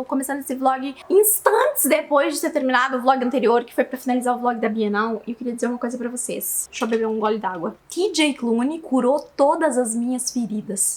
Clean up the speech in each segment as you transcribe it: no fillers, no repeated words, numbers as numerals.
tô começando esse vlog instantes depois de ter terminado o vlog anterior, que foi pra finalizar o vlog da Bienal. E eu queria dizer uma coisa pra vocês. Deixa eu beber um gole d'água. TJ Clooney curou todas as minhas feridas.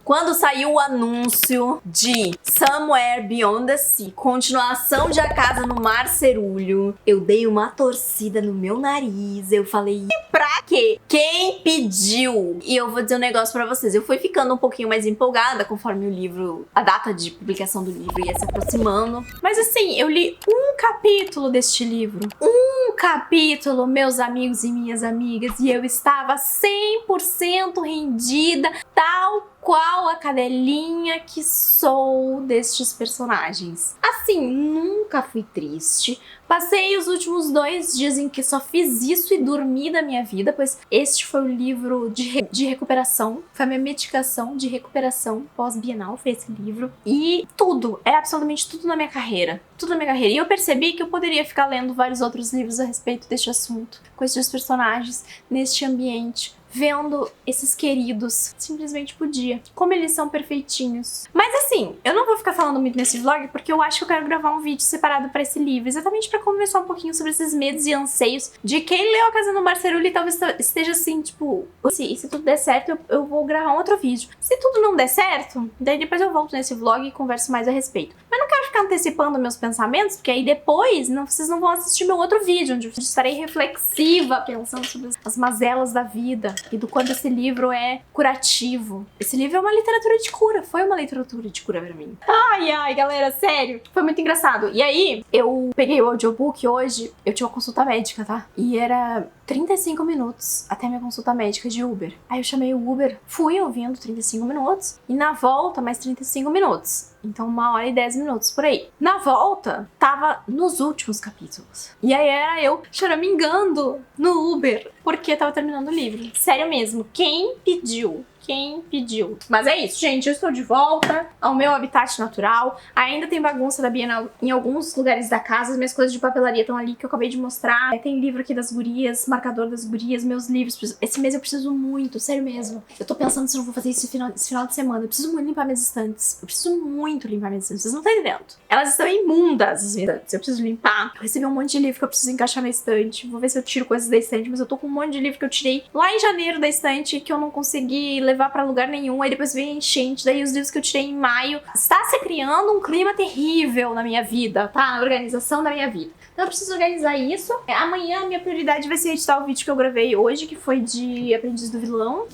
Quando saiu o anúncio de Somewhere Beyond the Sea, continuação de A Casa no Mar Cerúleo, eu dei uma torcida no meu nariz. Eu falei, e pra quê? Quem pediu? E eu vou dizer um negócio pra vocês. Eu fui ficando um pouquinho mais empolgada conforme o livro, a data de publicação do livro ia se aproximando. Mas assim, eu li um capítulo deste livro. Um capítulo, meus amigos e minhas amigas, e eu estava 100% rendida, tal qual a cadelinha que sou destes personagens. Assim, nunca fui triste. Passei os últimos 2 dias em que só fiz isso e dormi da minha vida, pois este foi o livro de recuperação, foi a minha medicação de recuperação pós-bienal, foi esse livro. E tudo, absolutamente tudo na minha carreira. Tudo na minha carreira. E eu percebi que eu poderia ficar lendo vários outros livros a respeito deste assunto, com estes personagens, neste ambiente, vendo esses queridos. Simplesmente podia. Como eles são perfeitinhos. Mas assim, eu não vou ficar falando muito nesse vlog, porque eu acho que eu quero gravar um vídeo separado pra esse livro, exatamente pra conversar um pouquinho sobre esses medos e anseios de quem leu A Casa no Mar Cerúleo e talvez esteja assim, tipo, se tudo der certo, eu vou gravar um outro vídeo. Se tudo não der certo, daí depois eu volto nesse vlog e converso mais a respeito. Mas não quero ficar antecipando meus pensamentos, porque aí depois vocês não vão assistir meu outro vídeo, onde eu estarei reflexiva, pensando sobre as mazelas da vida e do quanto esse livro é curativo. Esse livro é uma literatura de cura, foi uma literatura de cura pra mim. Ai, galera, sério, foi muito engraçado. E aí, eu peguei o audiobook hoje, eu tinha uma consulta médica, tá? E era 35 minutos até minha consulta médica de Uber. Aí eu chamei o Uber, fui ouvindo 35 minutos, e na volta mais 35 minutos. Então 1h e 10 minutos por aí. Na volta, tava nos últimos capítulos. E aí era eu choramingando no Uber, porque tava terminando o livro. Sério mesmo, quem pediu? Quem pediu? Mas é isso, gente, eu estou de volta ao meu habitat natural. Ainda tem bagunça da Bienal em alguns lugares da casa. As minhas coisas de papelaria estão ali, que eu acabei de mostrar. Tem livro aqui das gurias, marcador das gurias, meus livros. Esse mês eu preciso muito, sério mesmo. Eu tô pensando se eu não vou fazer isso esse final de semana. Eu preciso muito limpar minhas estantes. Eu preciso muito limpar minhas estantes, vocês não estão entendendo. Elas estão imundas, as minhas estantes. Eu preciso limpar. Eu recebi um monte de livro que eu preciso encaixar na estante. Vou ver se eu tiro coisas da estante, mas eu tô com um monte de livro que eu tirei lá em janeiro da estante, que eu não consegui levar pra lugar nenhum, aí depois veio a enchente, daí os livros que eu tirei em maio. Está se criando um clima terrível na minha vida, tá? Na organização da minha vida. Então eu preciso organizar isso. Amanhã a minha prioridade vai ser editar o vídeo que eu gravei hoje, que foi de Aprendiz do Vilão.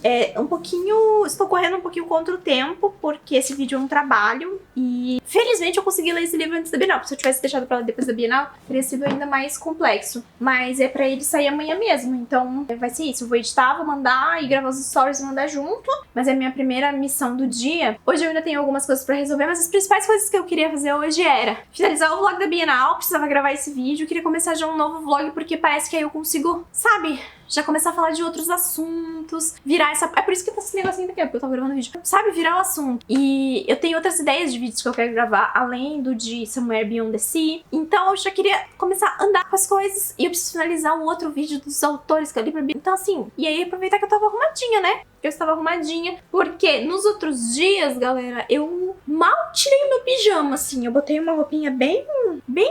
Estou correndo um pouquinho contra o tempo, porque esse vídeo é um trabalho e felizmente eu consegui ler esse livro antes da Bienal, porque se eu tivesse deixado pra ler depois da Bienal, teria sido ainda mais complexo. Mas é pra ele sair amanhã mesmo, então vai ser isso. Eu vou editar, vou mandar e gravar os stories e mandar junto, mas é a minha primeira missão do dia. Hoje eu ainda tenho algumas coisas pra resolver, mas as principais coisas que eu queria fazer hoje era finalizar o vlog da Bienal, precisava gravar esse vídeo, eu queria começar já um novo vlog, porque parece que aí eu consigo, sabe, já começar a falar de outros assuntos, virar essa... É por isso que tá esse negocinho daqui, porque eu tava gravando vídeo. Sabe, virar o assunto. E eu tenho outras ideias de vídeos que eu quero gravar, além do de Somewhere Beyond the Sea. Então eu já queria começar a andar com as coisas. E eu preciso finalizar um outro vídeo dos autores que eu li pra mim. Então assim, e aí aproveitar que eu tava arrumadinha, né? Eu estava arrumadinha, porque nos outros dias, galera, eu mal tirei o meu pijama, assim. Eu botei uma roupinha bem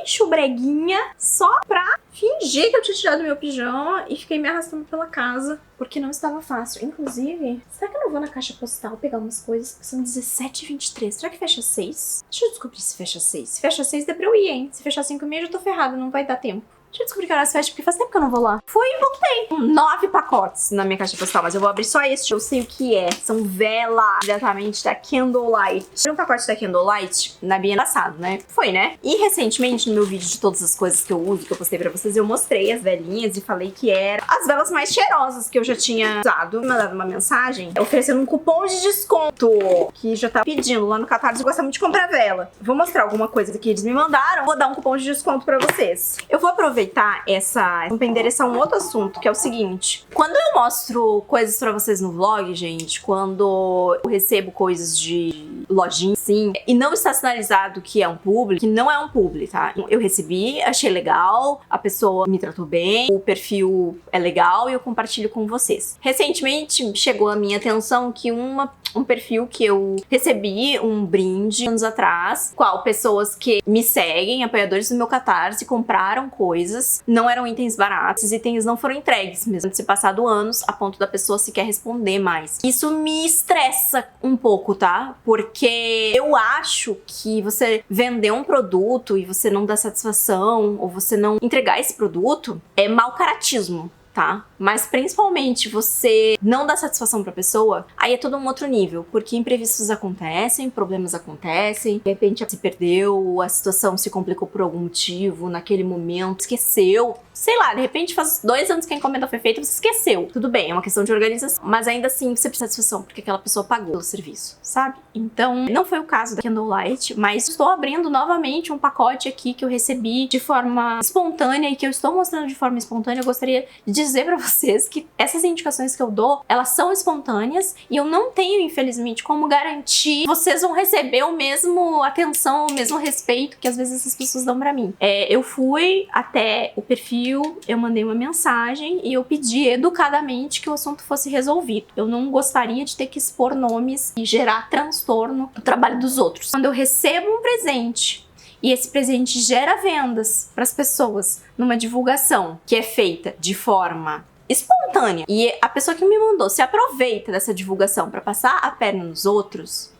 chubreguinha, só pra fingir que eu tinha tirado meu pijama e fiquei me arrastando pela casa, porque não estava fácil. Inclusive, será que eu não vou na caixa postal pegar umas coisas? São 17h23. Será que fecha 6? Deixa eu descobrir se fecha 6. Se fecha 6, dá pra eu ir, hein? Se fechar 5h30, eu já tô ferrada, não vai dar tempo. Deixa eu descobrir que horas fecha, porque faz tempo que eu não vou lá. Fui e voltei. 9 pacotes na minha caixa postal, mas eu vou abrir só este. Eu sei o que é. São velas diretamente da Candlelight. Foi um pacote da Candlelight na Bienal passado, né? Foi, né? E recentemente, no meu vídeo de todas as coisas que eu uso, que eu postei pra vocês, eu mostrei as velinhas e falei que eram as velas mais cheirosas que eu já tinha usado. Me mandaram uma mensagem oferecendo um cupom de desconto que já tá pedindo lá no Catarse. Eu gosto muito de comprar vela. Vou mostrar alguma coisa que eles me mandaram. Vou dar um cupom de desconto pra vocês. Eu vou aproveitar pra endereçar um outro assunto, que é o seguinte. Quando eu mostro coisas pra vocês no vlog, gente, quando eu recebo coisas de lojinha, assim, e não está sinalizado que é um publi, que não é um publi, tá? Eu recebi, achei legal, a pessoa me tratou bem, o perfil é legal e eu compartilho com vocês. Recentemente chegou à minha atenção que uma um perfil que eu recebi um brinde anos atrás, qual pessoas que me seguem, apoiadores do meu Catarse, compraram coisas, não eram itens baratos, os itens não foram entregues, mesmo de se passado anos, a ponto da pessoa sequer responder mais. Isso me estressa um pouco, tá? Porque eu acho que você vender um produto e você não dar satisfação, ou você não entregar esse produto, é mau caratismo. Tá? Mas principalmente você não dá satisfação pra pessoa, aí é todo um outro nível, porque imprevistos acontecem, problemas acontecem, de repente se perdeu, a situação se complicou por algum motivo, naquele momento, esqueceu, sei lá, de repente faz 2 anos que a encomenda foi feita, você esqueceu. Tudo bem, é uma questão de organização, mas ainda assim você precisa de satisfação, porque aquela pessoa pagou o serviço, sabe? Então, não foi o caso da Candlelight, mas estou abrindo novamente um pacote aqui que eu recebi de forma espontânea e que eu estou mostrando de forma espontânea. Eu gostaria de dizer pra vocês que essas indicações que eu dou, elas são espontâneas e eu não tenho, infelizmente, como garantir que vocês vão receber o mesmo atenção, o mesmo respeito que às vezes essas pessoas dão pra mim. Eu fui até o perfil, eu mandei uma mensagem e eu pedi educadamente que o assunto fosse resolvido. Eu não gostaria de ter que expor nomes e gerar transtorno no trabalho dos outros. Quando eu recebo um presente e esse presente gera vendas para as pessoas numa divulgação que é feita de forma espontânea e a pessoa que me mandou se aproveita dessa divulgação para passar a perna nos outros,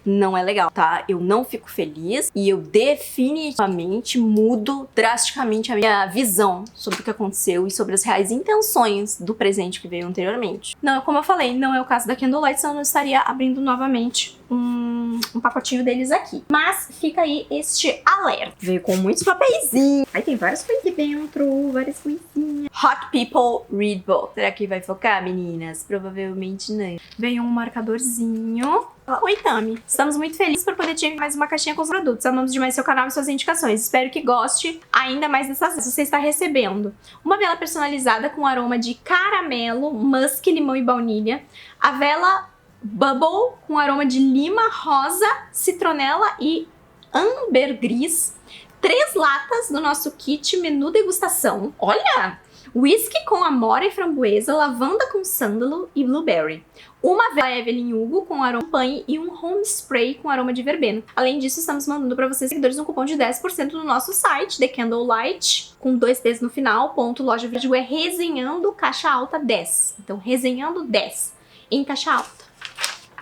não é legal, tá? Eu não fico feliz e eu definitivamente mudo drasticamente a minha visão sobre o que aconteceu e sobre as reais intenções do presente que veio anteriormente. Não, como eu falei, não é o caso da Candlelight, senão eu não estaria abrindo novamente um pacotinho deles aqui. Mas fica aí este alerta. Veio com muitos papeizinhos. Aí tem várias coisas aqui dentro, várias coisinhas. Hot People Read Book. Será que vai focar, meninas? Provavelmente não. Veio um marcadorzinho. Oi, Tami. Estamos muito felizes por poder ter mais uma caixinha com os produtos. Amamos demais seu canal e suas indicações. Espero que goste ainda mais dessas vezes. Você está recebendo uma vela personalizada com aroma de caramelo, musk, limão e baunilha. A vela Bubble com aroma de lima, rosa, citronela e ambergris. 3 latas do nosso kit menu degustação. Olha! Whisky com amora e framboesa, lavanda com sândalo e blueberry. Uma vela Evelyn Hugo com aroma de champanhe e um home spray com aroma de verbena. Além disso, estamos mandando para vocês, seguidores, um cupom de 10% no nosso site, The Candlelight, com 2 T's no final, loja verde, é resenhando caixa alta 10. Então, resenhando 10 em caixa alta,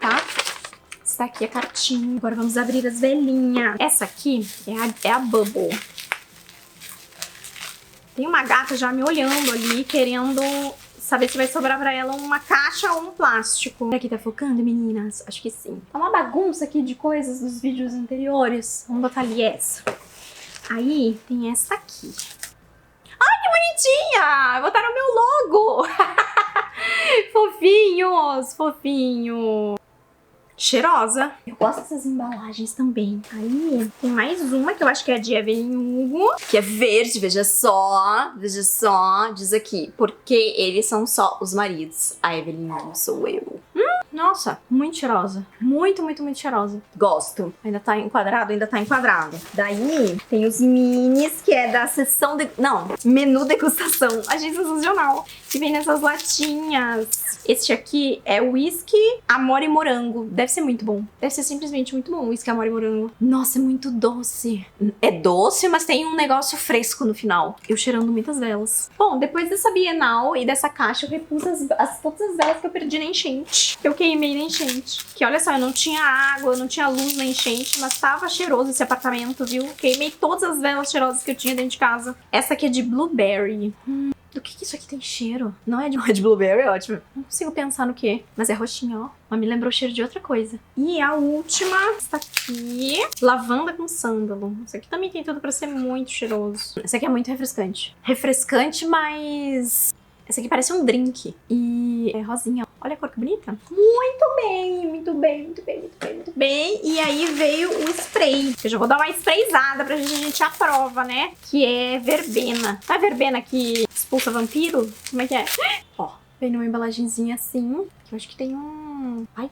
tá? Está aqui a cartinha. Agora vamos abrir as velinhas. Essa aqui é a Bubble. Tem uma gata já me olhando ali, querendo saber se vai sobrar pra ela uma caixa ou um plástico. Será que tá focando, meninas? Acho que sim. É uma bagunça aqui de coisas dos vídeos anteriores. Vamos botar ali essa. Aí tem essa aqui. Ai, que bonitinha! Botaram o meu logo! Fofinhos, fofinho. Cheirosa. Eu gosto dessas embalagens também. Aí tem mais uma que eu acho que é de Evelyn Hugo, que é verde, veja só, diz aqui, porque eles são só os maridos. A Evelyn Hugo sou eu. Nossa, muito cheirosa. Muito, muito, muito cheirosa. Gosto. Ainda tá enquadrado, ainda tá enquadrado. Daí tem os minis, que é da seção de... Não, menu degustação. Achei sensacional. Que vem nessas latinhas. Este aqui é whisky, amora e morango. Deve ser muito bom. Deve ser simplesmente muito bom, whisky, amora e morango. Nossa, é muito doce. É doce, mas tem um negócio fresco no final. Eu cheirando muitas velas. Bom, depois dessa Bienal e dessa caixa, eu repus todas as velas que eu perdi na enchente. Eu queimei na enchente. Que olha só, eu não tinha água, eu não tinha luz na enchente, mas tava cheiroso esse apartamento, viu? Queimei todas as velas cheirosas que eu tinha dentro de casa. Essa aqui é de blueberry. Do que isso aqui tem cheiro? Não é de blueberry, ótimo. Não consigo pensar no que. Mas é roxinho, ó. Mas me lembrou o cheiro de outra coisa. E a última, essa aqui, lavanda com sândalo. Isso aqui também tem tudo pra ser muito cheiroso. Essa aqui é muito refrescante. Refrescante, mas... essa aqui parece um drink. E é rosinha. Olha a cor que bonita. Muito bem, muito bem, muito bem, muito bem, muito bem. E aí veio o spray. Eu já vou dar uma sprayzada pra gente aprova, né? Que é verbena. Não é verbena que expulsa vampiro? Como é que é? Ó, vem numa embalagenzinha assim. Que eu acho que tem um... ai.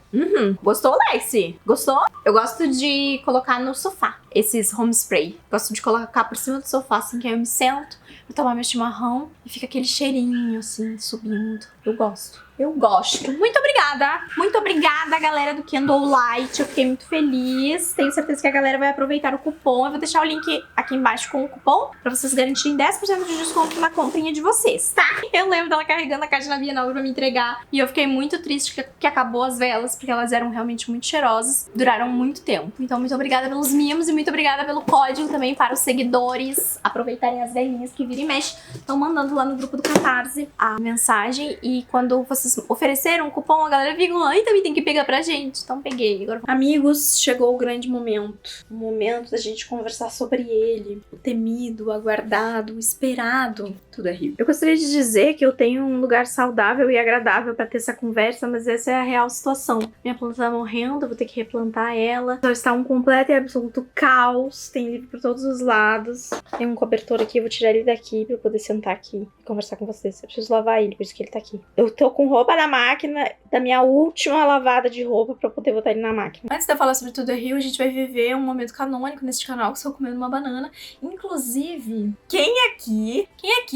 Gostou, Lexi? Gostou? Eu gosto de colocar no sofá esses home spray. Gosto de colocar por cima do sofá, assim, que aí eu me sento, vou tomar meu chimarrão e fica aquele cheirinho, assim, subindo. Eu gosto. Eu gosto. Muito obrigada. Muito obrigada, galera do Candlelight. Eu fiquei muito feliz. Tenho certeza que a galera vai aproveitar o cupom. Eu vou deixar o link aqui embaixo com o cupom pra vocês garantirem 10% de desconto na comprinha de vocês, tá? Eu lembro dela carregando a caixa na Bienal pra me entregar. E eu fiquei muito triste que acabou as velas, porque elas eram realmente muito cheirosas. Duraram muito tempo. Então, muito obrigada pelos mimos e muito obrigada pelo código também para os seguidores aproveitarem as velinhas que vira e mexe. Estão mandando lá no grupo do Catarse a mensagem. E quando vocês ofereceram o cupom, a galera ficou, ai, também tem que pegar pra gente. Então peguei. Agora, amigos, chegou o grande momento. O momento da gente conversar sobre ele. O temido, o aguardado, o esperado. Tudo é Rio. Eu gostaria de dizer que eu tenho um lugar saudável e agradável pra ter essa conversa, mas essa é a real situação. Minha planta tá morrendo, eu vou ter que replantar ela. Só está um completo e absoluto caos. Tem livro por todos os lados. Tem um cobertor aqui, eu vou tirar ele daqui pra eu poder sentar aqui e conversar com vocês. Eu preciso lavar ele, por isso que ele tá aqui. Eu tô com roupa na máquina, da minha última lavada de roupa pra poder botar ele na máquina. Antes de eu falar sobre Tudo é Rio, a gente vai viver um momento canônico neste canal, que estou comendo uma banana. Inclusive, quem aqui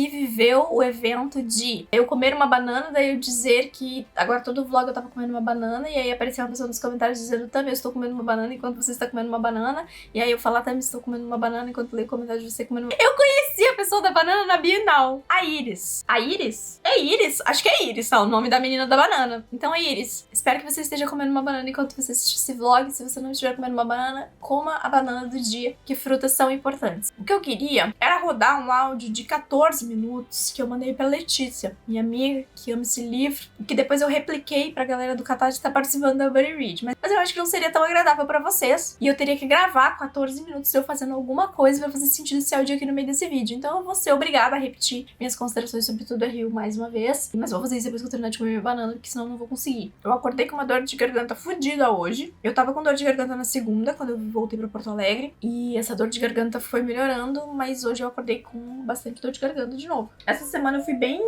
viveu o evento de eu comer uma banana, daí eu dizer que agora todo vlog eu tava comendo uma banana, e aí aparecia uma pessoa nos comentários dizendo, também eu estou comendo uma banana enquanto você está comendo uma banana, e aí eu falar, também estou comendo uma banana enquanto leio o comentário de você comendo uma... Eu conheci a pessoa da banana na Bienal, a Iris. A Iris? É Iris? Acho que é Iris, tá? O nome da menina da banana. Então é Iris. Espero que você esteja comendo uma banana enquanto você assiste esse vlog. Se você não estiver comendo uma banana, coma a banana do dia, que frutas são importantes. O que eu queria era rodar um áudio de 14 minutos que eu mandei pra Letícia, minha amiga, que ama esse livro, e que depois eu repliquei pra galera do Catarse que tá participando da Buddy Read. Mas eu acho que não seria tão agradável pra vocês. E eu teria que gravar 14 minutos eu fazendo alguma coisa pra fazer sentido esse áudio aqui no meio desse vídeo. Então eu vou ser obrigada a repetir minhas considerações sobre Tudo é Rio mais uma vez. Mas vou fazer isso depois que eu terminar de comer minha banana, porque senão eu não vou conseguir. Eu acordei com uma dor de garganta fodida hoje. Eu tava com dor de garganta na segunda, quando eu voltei pra Porto Alegre. E essa dor de garganta foi melhorando, mas hoje eu acordei com bastante dor de garganta de novo. Essa semana eu fui bem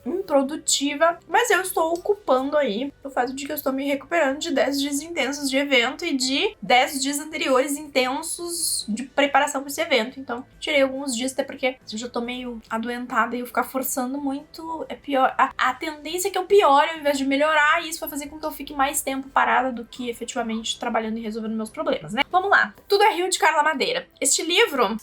improdutiva, mas eu estou ocupando aí o fato de que eu estou me recuperando de 10 dias intensos de evento e de 10 dias anteriores intensos de preparação para esse evento. Então, tirei alguns dias, até porque se eu já tô meio adoentada e eu ficar forçando muito, é pior. A tendência é que eu piore ao invés de melhorar, e isso vai fazer com que eu fique mais tempo parada do que efetivamente trabalhando e resolvendo meus problemas, né? Vamos lá. Tudo é Rio, de Carla Madeira. Esse livro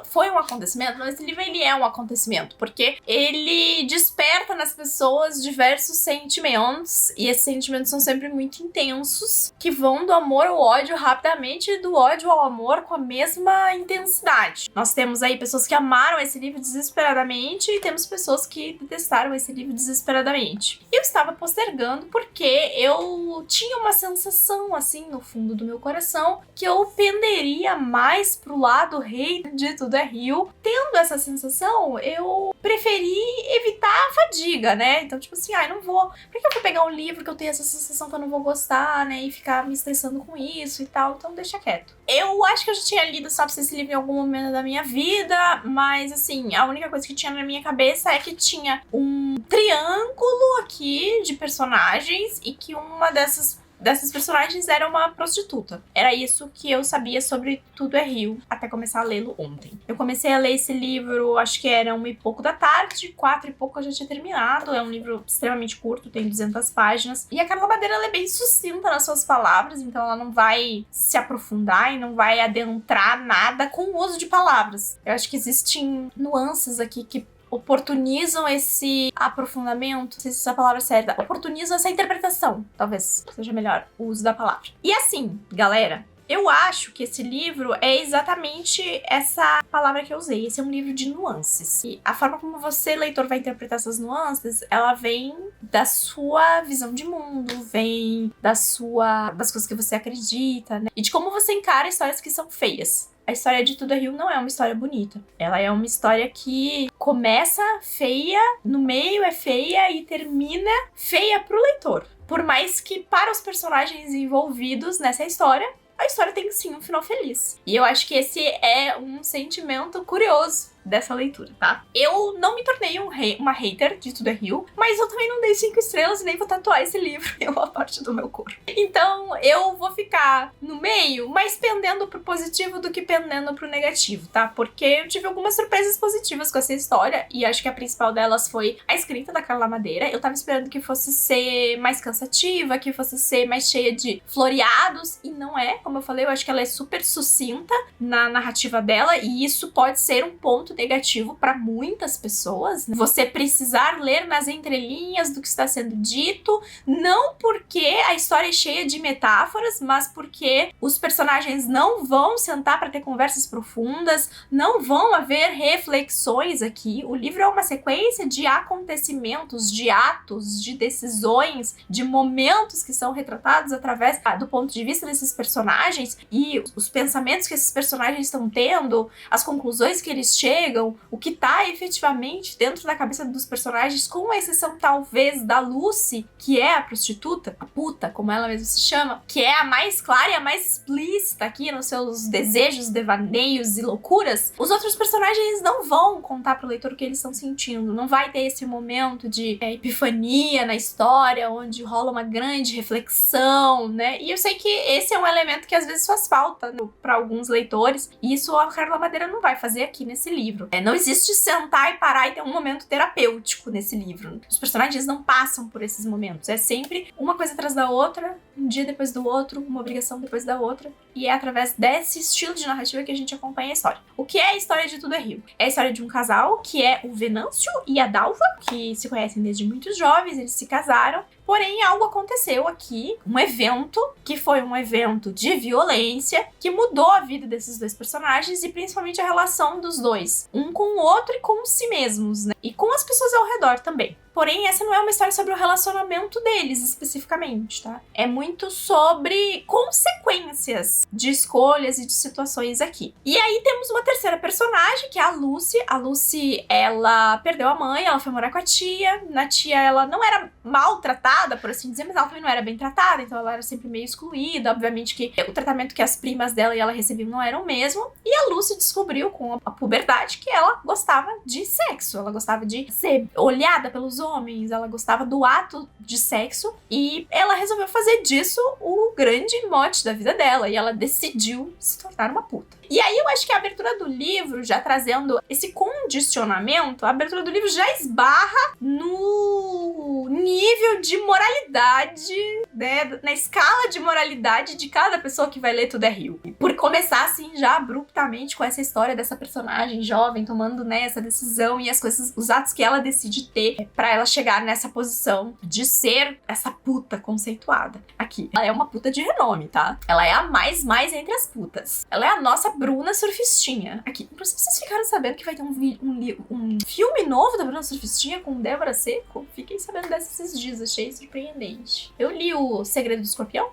foi um acontecimento, mas esse livro ele é um acontecimento, porque ele desperta nas pessoas diversos sentimentos, e esses sentimentos são sempre muito intensos, que vão do amor ao ódio rapidamente e do ódio ao amor com a mesma intensidade. Nós temos aí pessoas que amaram esse livro desesperadamente e temos pessoas que detestaram esse livro desesperadamente. Eu estava postergando porque eu tinha uma sensação, assim, no fundo do meu coração, que eu penderia mais pro lado rei de Tudo é Rio. Tendo essa sensação, eu preferi evitar a fadiga, né? Então, tipo assim, não vou... Por que eu vou pegar um livro que eu tenho essa sensação que eu não vou gostar, né? E ficar me estressando com isso e tal, então deixa quieto. Eu acho que eu já tinha lido Sabe-se esse livro em algum momento da minha vida, mas, assim, a única coisa que tinha na minha cabeça é que tinha um triângulo aqui de personagens e que uma dessas personagens era uma prostituta. Era isso que eu sabia sobre Tudo é Rio, até começar a lê-lo ontem. Eu comecei a ler esse livro, acho que era 1 e pouco da tarde, 4 e pouco eu já tinha terminado. É um livro extremamente curto, tem 200 páginas. E a Carla Madeira, ela é bem sucinta nas suas palavras, então ela não vai se aprofundar e não vai adentrar nada com o uso de palavras. Eu acho que existem nuances aqui que oportunizam esse aprofundamento, não sei se essa palavra é certa, oportunizam essa interpretação, talvez seja melhor o uso da palavra. E assim, galera, eu acho que esse livro é exatamente essa palavra que eu usei. Esse é um livro de nuances. E a forma como você, leitor, vai interpretar essas nuances, ela vem da sua visão de mundo, vem das coisas que você acredita, né? E de como você encara histórias que são feias. A história de Tudo é Rio não é uma história bonita. Ela é uma história que começa feia, no meio é feia e termina feia pro leitor. Por mais que para os personagens envolvidos nessa história, a história tem sim um final feliz. E eu acho que esse é um sentimento curioso dessa leitura, tá? Eu não me tornei uma hater de Tudo é Rio, mas eu também não dei 5 estrelas e nem vou tatuar esse livro em uma parte do meu corpo. Então eu vou ficar no meio, mais pendendo pro positivo do que pendendo pro negativo, tá? Porque eu tive algumas surpresas positivas com essa história e acho que a principal delas foi a escrita da Carla Madeira. Eu tava esperando que fosse ser mais cansativa, que fosse ser mais cheia de floreados, e não é. Como eu falei, eu acho que ela é super sucinta na narrativa dela, e isso pode ser um ponto negativo para muitas pessoas, né? Você precisar ler nas entrelinhas do que está sendo dito, não porque a história é cheia de metáforas, mas porque os personagens não vão sentar para ter conversas profundas, não vão haver reflexões aqui. O livro é uma sequência de acontecimentos, de atos, de decisões, de momentos que são retratados através do ponto de vista desses personagens, e os pensamentos que esses personagens estão tendo, as conclusões que eles chegam, o que tá efetivamente dentro da cabeça dos personagens, com exceção talvez da Lucy, que é a prostituta, a puta, como ela mesma se chama, que é a mais clara e a mais explícita aqui nos seus desejos, devaneios e loucuras. Os outros personagens não vão contar pro leitor o que eles estão sentindo, não vai ter esse momento de epifania na história, onde rola uma grande reflexão, né? E eu sei que esse é um elemento que às vezes faz falta para alguns leitores, e isso a Carla Madeira não vai fazer aqui nesse livro. Não existe sentar e parar e ter um momento terapêutico nesse livro. Os personagens não passam por esses momentos. É sempre uma coisa atrás da outra, um dia depois do outro, uma obrigação depois da outra, e é através desse estilo de narrativa que a gente acompanha a história. O que é a história de Tudo é Rio? É a história de um casal, que é o Venâncio e a Dalva, que se conhecem desde muito jovens, eles se casaram. Porém, algo aconteceu aqui, um evento, que foi um evento de violência, que mudou a vida desses dois personagens e principalmente a relação dos dois, um com o outro e com si mesmos, né? E com as pessoas ao redor também. Porém, essa não é uma história sobre o relacionamento deles, especificamente, tá? É muito sobre consequências de escolhas e de situações aqui. E aí temos uma terceira personagem, que é a Lucy. A Lucy, ela perdeu a mãe, ela foi morar com a tia. Na tia, ela não era maltratada, por assim dizer, mas ela também não era bem tratada, então ela era sempre meio excluída. Obviamente que o tratamento que as primas dela e ela recebiam não era o mesmo. E a Lucy descobriu com a puberdade que ela gostava de sexo. Ela gostava de ser olhada pelos homens, ela gostava do ato de sexo, e ela resolveu fazer disso o grande mote da vida dela, e ela decidiu se tornar uma puta. E aí eu acho que a abertura do livro, já trazendo esse condicionamento, a abertura do livro já esbarra no nível de moralidade, né, na escala de moralidade de cada pessoa que vai ler Tudo é Rio. Por começar assim, já abruptamente com essa história dessa personagem jovem tomando, né, essa decisão e as coisas, os atos que ela decide ter pra ela chegar nessa posição de ser essa puta conceituada aqui. Ela é uma puta de renome, tá? Ela é a mais entre as putas. Ela é a nossa Bruna Surfistinha aqui. Inclusive, vocês ficaram sabendo que vai ter um filme novo da Bruna Surfistinha com Débora Seco? Fiquei sabendo desses dias, achei surpreendente. Eu li o Segredo do Escorpião,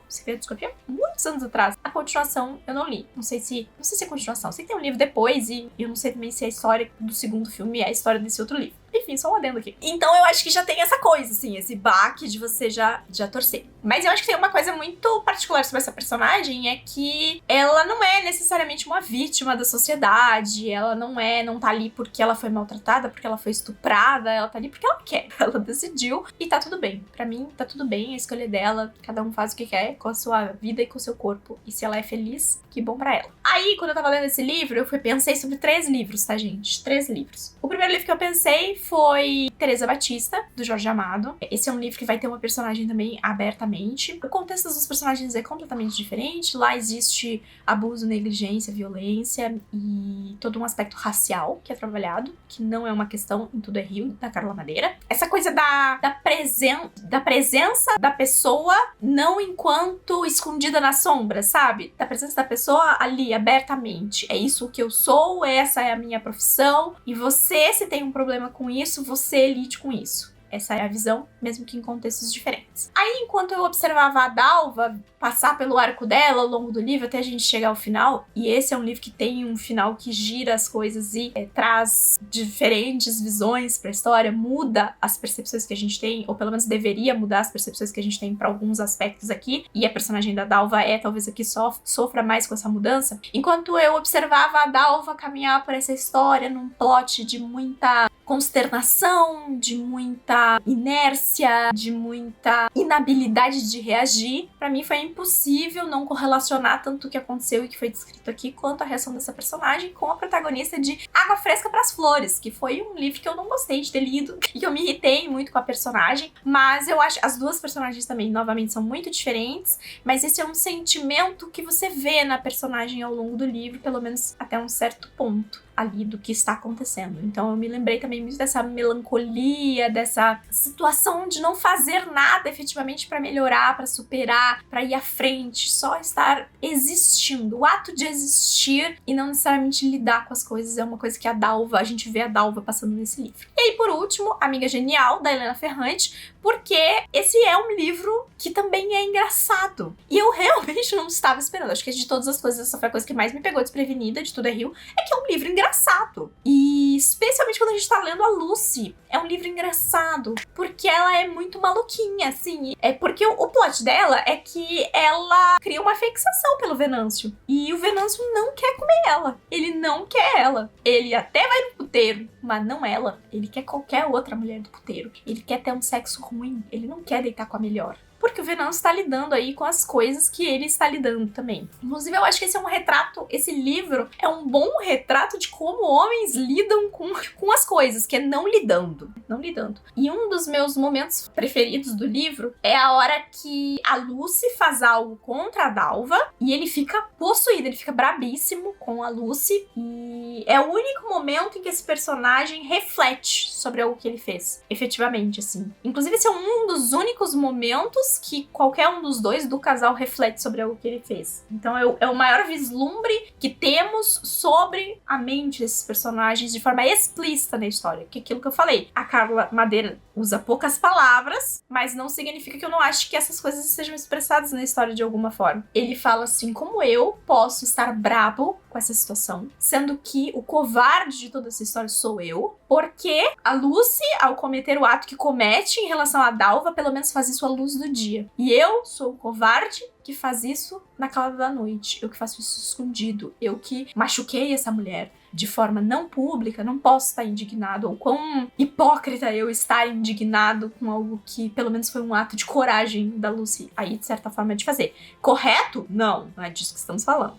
muitos anos atrás. A continuação eu não li. Não sei se é continuação. Sei que tem um livro depois, e eu não sei também se a história do segundo filme é a história desse outro livro. Enfim, só um adendo aqui. Então eu acho que já tem essa coisa, assim, esse baque de você já torcer. Mas eu acho que tem uma coisa muito particular sobre essa personagem, é que ela não é necessariamente uma vítima da sociedade, ela não tá ali porque ela foi maltratada, porque ela foi estuprada, ela tá ali porque ela quer. Ela decidiu e tá tudo bem. Pra mim, tá tudo bem, a escolha dela, cada um faz o que quer com a sua vida e com o seu corpo. E se ela é feliz, que bom pra ela. Aí, quando eu tava lendo esse livro, eu pensei sobre 3 livros, tá, gente? 3 livros. O primeiro livro que eu pensei foi Teresa Batista, do Jorge Amado. Esse é um livro que vai ter uma personagem também abertamente. O contexto dos personagens é completamente diferente. Lá existe abuso, negligência, violência e todo um aspecto racial que é trabalhado, que não é uma questão em Tudo é Rio, da Carla Madeira. Essa coisa da presença da pessoa não enquanto escondida na sombra, sabe? Da presença da pessoa ali, abertamente. É isso que eu sou, essa é a minha profissão, e você, se tem um problema com isso, você lide com isso. Essa é a visão, mesmo que em contextos diferentes. Aí, enquanto eu observava a Dalva passar pelo arco dela ao longo do livro, até a gente chegar ao final, e esse é um livro que tem um final que gira as coisas e traz diferentes visões pra história, muda as percepções que a gente tem, ou pelo menos deveria mudar as percepções que a gente tem pra alguns aspectos aqui, e a personagem da Dalva talvez aqui sofra mais com essa mudança. Enquanto eu observava a Dalva caminhar por essa história num plot de muita consternação, de muita inércia, de muita inabilidade de reagir, pra mim foi impossível não correlacionar tanto o que aconteceu e que foi descrito aqui quanto a reação dessa personagem com a protagonista de Água Fresca pras Flores, que foi um livro que eu não gostei de ter lido e que eu me irritei muito com a personagem, mas eu acho as duas personagens também, novamente, são muito diferentes, mas esse é um sentimento que você vê na personagem ao longo do livro, pelo menos até um certo ponto ali do que está acontecendo. Então eu me lembrei também muito dessa melancolia, dessa situação de não fazer nada efetivamente para melhorar, para superar, para ir à frente, só estar existindo. O ato de existir e não necessariamente lidar com as coisas é uma coisa que a gente vê a Dalva passando nesse livro. E aí, por último, Amiga Genial, da Helena Ferrante, porque esse é um livro que também é engraçado. E eu realmente não estava esperando. Acho que de todas as coisas, essa foi a coisa que mais me pegou desprevenida de Tudo é Rio, é que é um livro engraçado. E especialmente quando a gente tá lendo a Lucy, é um livro engraçado, porque ela é muito maluquinha, assim. É porque o plot dela é que ela cria uma fixação pelo Venâncio. E o Venâncio não quer comer ela. Ele não quer ela. Ele até vai no puteiro, mas não ela. Ele quer qualquer outra mulher do puteiro. Ele quer ter um sexo ruim. Ele não quer deitar com a melhor. Porque o Venâncio está lidando aí com as coisas que ele está lidando também. Inclusive, eu acho que esse é um retrato, esse livro é um bom retrato de como homens lidam com as coisas, que é não lidando. Não lidando. E um dos meus momentos preferidos do livro é a hora que a Lucy faz algo contra a Dalva e ele fica possuído, ele fica brabíssimo com a Lucy. E é o único momento em que esse personagem reflete sobre algo que ele fez, efetivamente, assim. Inclusive, esse é um dos únicos momentos que qualquer um dos dois do casal reflete sobre algo que ele fez. Então é o maior vislumbre que temos sobre a mente desses personagens de forma explícita na história. Que é aquilo que eu falei. A Carla Madeira usa poucas palavras, mas não significa que eu não acho que essas coisas sejam expressadas na história de alguma forma. Ele fala assim, como eu posso estar brabo com essa situação, sendo que o covarde de toda essa história sou eu, porque a Lucy, ao cometer o ato que comete em relação à Dalva, pelo menos faz isso à luz do dia. E eu sou o covarde que faz isso na calada da noite. Eu que faço isso escondido. Eu que machuquei essa mulher de forma não pública, não posso estar indignado. Ou quão hipócrita eu estar indignado com algo que pelo menos foi um ato de coragem da Lucy aí, de certa forma, de fazer. Correto? Não é disso que estamos falando.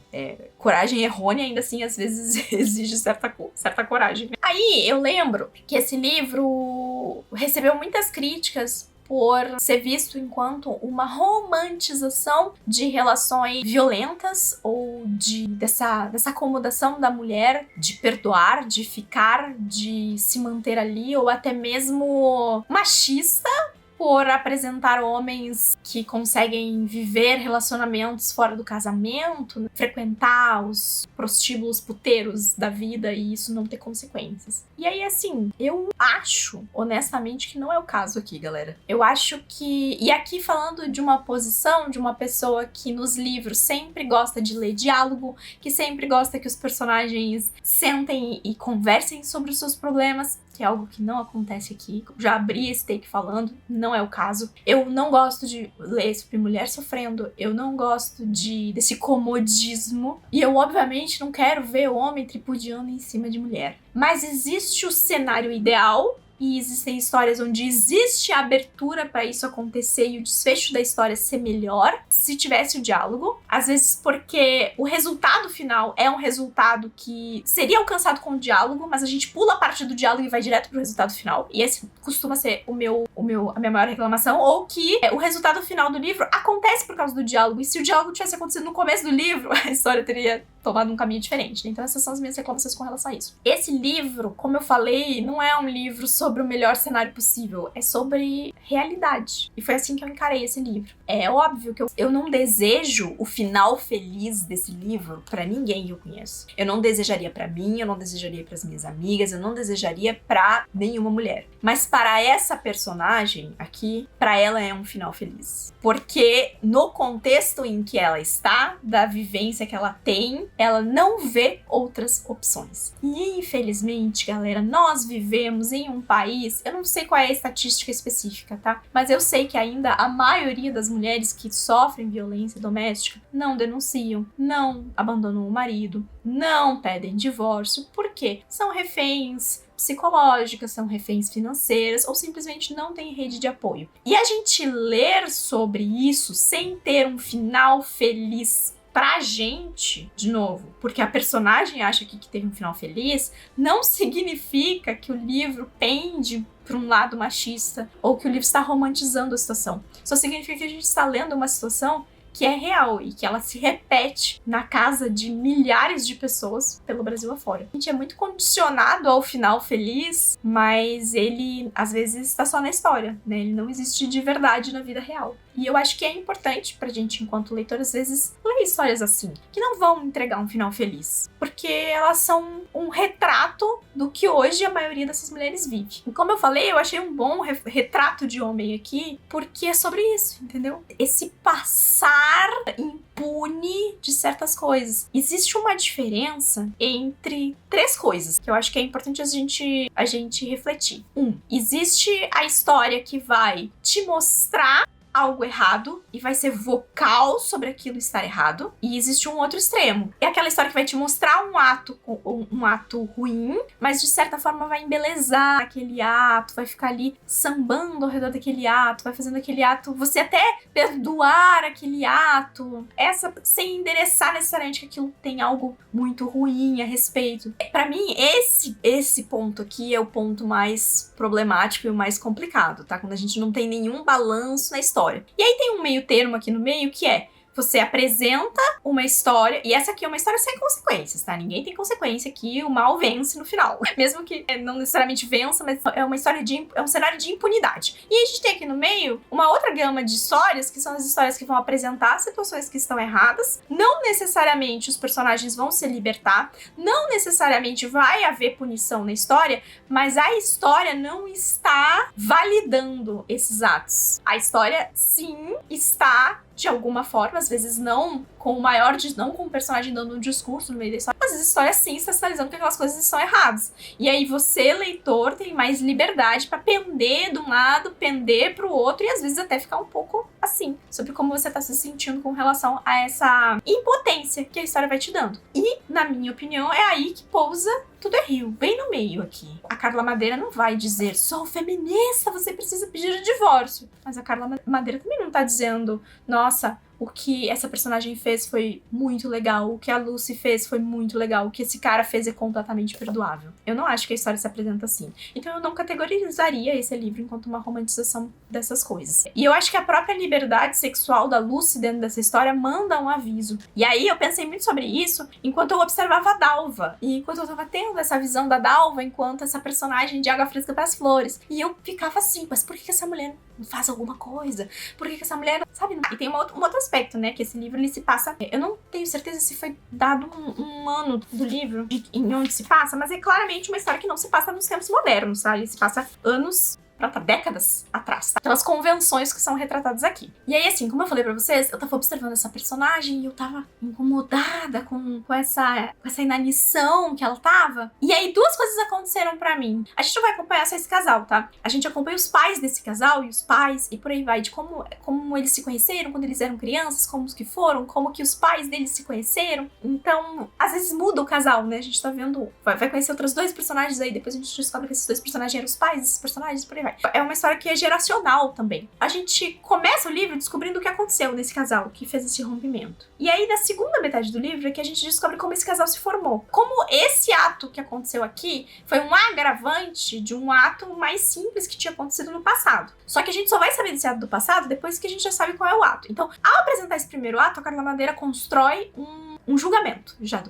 Coragem errônea, ainda assim, às vezes exige certa coragem. Aí eu lembro que esse livro recebeu muitas críticas por ser visto enquanto uma romantização de relações violentas ou dessa acomodação da mulher de perdoar, de ficar, de se manter ali, ou até mesmo machista por apresentar homens que conseguem viver relacionamentos fora do casamento, frequentar os prostíbulos puteiros da vida e isso não ter consequências. E aí, assim, eu acho, honestamente, que não é o caso aqui, galera. Eu acho que... E aqui falando de uma posição de uma pessoa que nos livros sempre gosta de ler diálogo, que sempre gosta que os personagens sentem e conversem sobre os seus problemas, que é algo que não acontece aqui. Já abri esse take falando, não é o caso. Eu não gosto de ler sobre mulher sofrendo, eu não gosto desse comodismo, e eu obviamente não quero ver o homem tripudiando em cima de mulher. Mas existe o cenário ideal, e existem histórias onde existe a abertura para isso acontecer e o desfecho da história ser melhor se tivesse o diálogo. Às vezes porque o resultado final é um resultado que seria alcançado com o diálogo, mas a gente pula a parte do diálogo e vai direto pro resultado final. E esse costuma ser a minha maior reclamação. Ou que o resultado final do livro acontece por causa do diálogo. E se o diálogo tivesse acontecido no começo do livro, a história teria tomado um caminho diferente, né? Então essas são as minhas reclamações com relação a isso. Esse livro, como eu falei, não é um livro sobre o melhor cenário possível, é sobre realidade. E foi assim que eu encarei esse livro. É óbvio que eu não desejo o final feliz desse livro pra ninguém que eu conheço. Eu não desejaria pra mim, eu não desejaria pras minhas amigas, eu não desejaria pra nenhuma mulher. Mas para essa personagem aqui, pra ela é um final feliz. Porque no contexto em que ela está, da vivência que ela tem, ela não vê outras opções. E infelizmente, galera, nós vivemos em um país, eu não sei qual é a estatística específica, tá? Mas eu sei que ainda a maioria das mulheres que sofrem violência doméstica não denunciam, não abandonam o marido, não pedem divórcio. Por quê? São reféns psicológicas, são reféns financeiras ou simplesmente não tem rede de apoio. E a gente ler sobre isso sem ter um final feliz pra gente, de novo, porque a personagem acha que teve um final feliz, não significa que o livro pende para um lado machista ou que o livro está romantizando a situação. Só significa que a gente está lendo uma situação que é real e que ela se repete na casa de milhares de pessoas pelo Brasil afora. A gente é muito condicionado ao final feliz, mas ele às vezes está só na história, né? Ele não existe de verdade na vida real. E eu acho que é importante pra gente, enquanto leitor, às vezes, ler histórias assim, que não vão entregar um final feliz, porque elas são um retrato do que hoje a maioria dessas mulheres vive. E como eu falei, eu achei um bom retrato de homem aqui, porque é sobre isso, entendeu? Esse passar impune de certas coisas. Existe uma diferença entre 3 coisas que eu acho que é importante a gente refletir. Existe a história que vai te mostrar algo errado e vai ser vocal sobre aquilo estar errado. E existe um outro extremo. É aquela história que vai te mostrar um ato ruim, mas de certa forma vai embelezar aquele ato, vai ficar ali sambando ao redor daquele ato, vai fazendo aquele ato, você até perdoar aquele ato. Essa sem endereçar necessariamente que aquilo tem algo muito ruim a respeito. Pra mim, esse ponto aqui é o ponto mais problemático e o mais complicado, tá? Quando a gente não tem nenhum balanço na história. E aí tem um meio termo aqui no meio que é: você apresenta uma história, e essa aqui é uma história sem consequências, tá? Ninguém tem consequência aqui, o mal vence no final. Mesmo que não necessariamente vença, mas é uma história é um cenário de impunidade. E a gente tem aqui no meio uma outra gama de histórias, que são as histórias que vão apresentar situações que estão erradas. Não necessariamente os personagens vão se libertar, não necessariamente vai haver punição na história, mas a história não está validando esses atos. A história, sim, está de alguma forma, às vezes não com o personagem dando um discurso no meio da história, mas as histórias sim estão sinalizando que aquelas coisas estão erradas. E aí você, leitor, tem mais liberdade pra pender de um lado, pender pro outro e às vezes até ficar um pouco assim, sobre como você tá se sentindo com relação a essa impotência que a história vai te dando. E, na minha opinião, é aí que pousa Tudo é Rio, bem no meio aqui. A Carla Madeira não vai dizer: sou feminista, você precisa pedir o divórcio. Mas a Carla Madeira também não tá dizendo: nossa, o que essa personagem fez foi muito legal, o que a Lucy fez foi muito legal, o que esse cara fez é completamente perdoável. Eu não acho que a história se apresenta assim. Então eu não categorizaria esse livro enquanto uma romantização dessas coisas. E eu acho que a própria liberdade sexual da Lucy dentro dessa história manda um aviso. E aí eu pensei muito sobre isso enquanto eu observava a Dalva. E enquanto eu tava tendo essa visão da Dalva enquanto essa personagem de Água Fresca para as Flores. E eu ficava assim: mas por que essa mulher não faz alguma coisa? Por que essa mulher, sabe? E tem um outro aspecto, né? Que esse livro, ele se passa... Eu não tenho certeza se foi dado um ano do livro em onde se passa, mas é claramente uma história que não se passa nos tempos modernos, sabe? Ele se passa anos... décadas atrás, tá? Pelas convenções que são retratadas aqui. E aí, assim, como eu falei pra vocês, eu tava observando essa personagem e eu tava incomodada com essa inanição que ela tava. E aí, 2 coisas aconteceram pra mim. A gente não vai acompanhar só esse casal, tá? A gente acompanha os pais desse casal e os pais, e por aí vai, de como eles se conheceram quando eles eram crianças, como que foram, como que os pais deles se conheceram. Então, às vezes muda o casal, né? A gente tá vendo... Vai conhecer outros 2 personagens aí, depois a gente descobre que esses 2 personagens eram os pais desses personagens, por aí vai. É uma história que é geracional também. A gente começa o livro descobrindo o que aconteceu nesse casal que fez esse rompimento. E aí, na segunda metade do livro, é que a gente descobre como esse casal se formou. Como esse ato que aconteceu aqui foi um agravante de um ato mais simples que tinha acontecido no passado. Só que a gente só vai saber desse ato do passado depois que a gente já sabe qual é o ato. Então, ao apresentar esse primeiro ato, a Carla Madeira constrói um julgamento já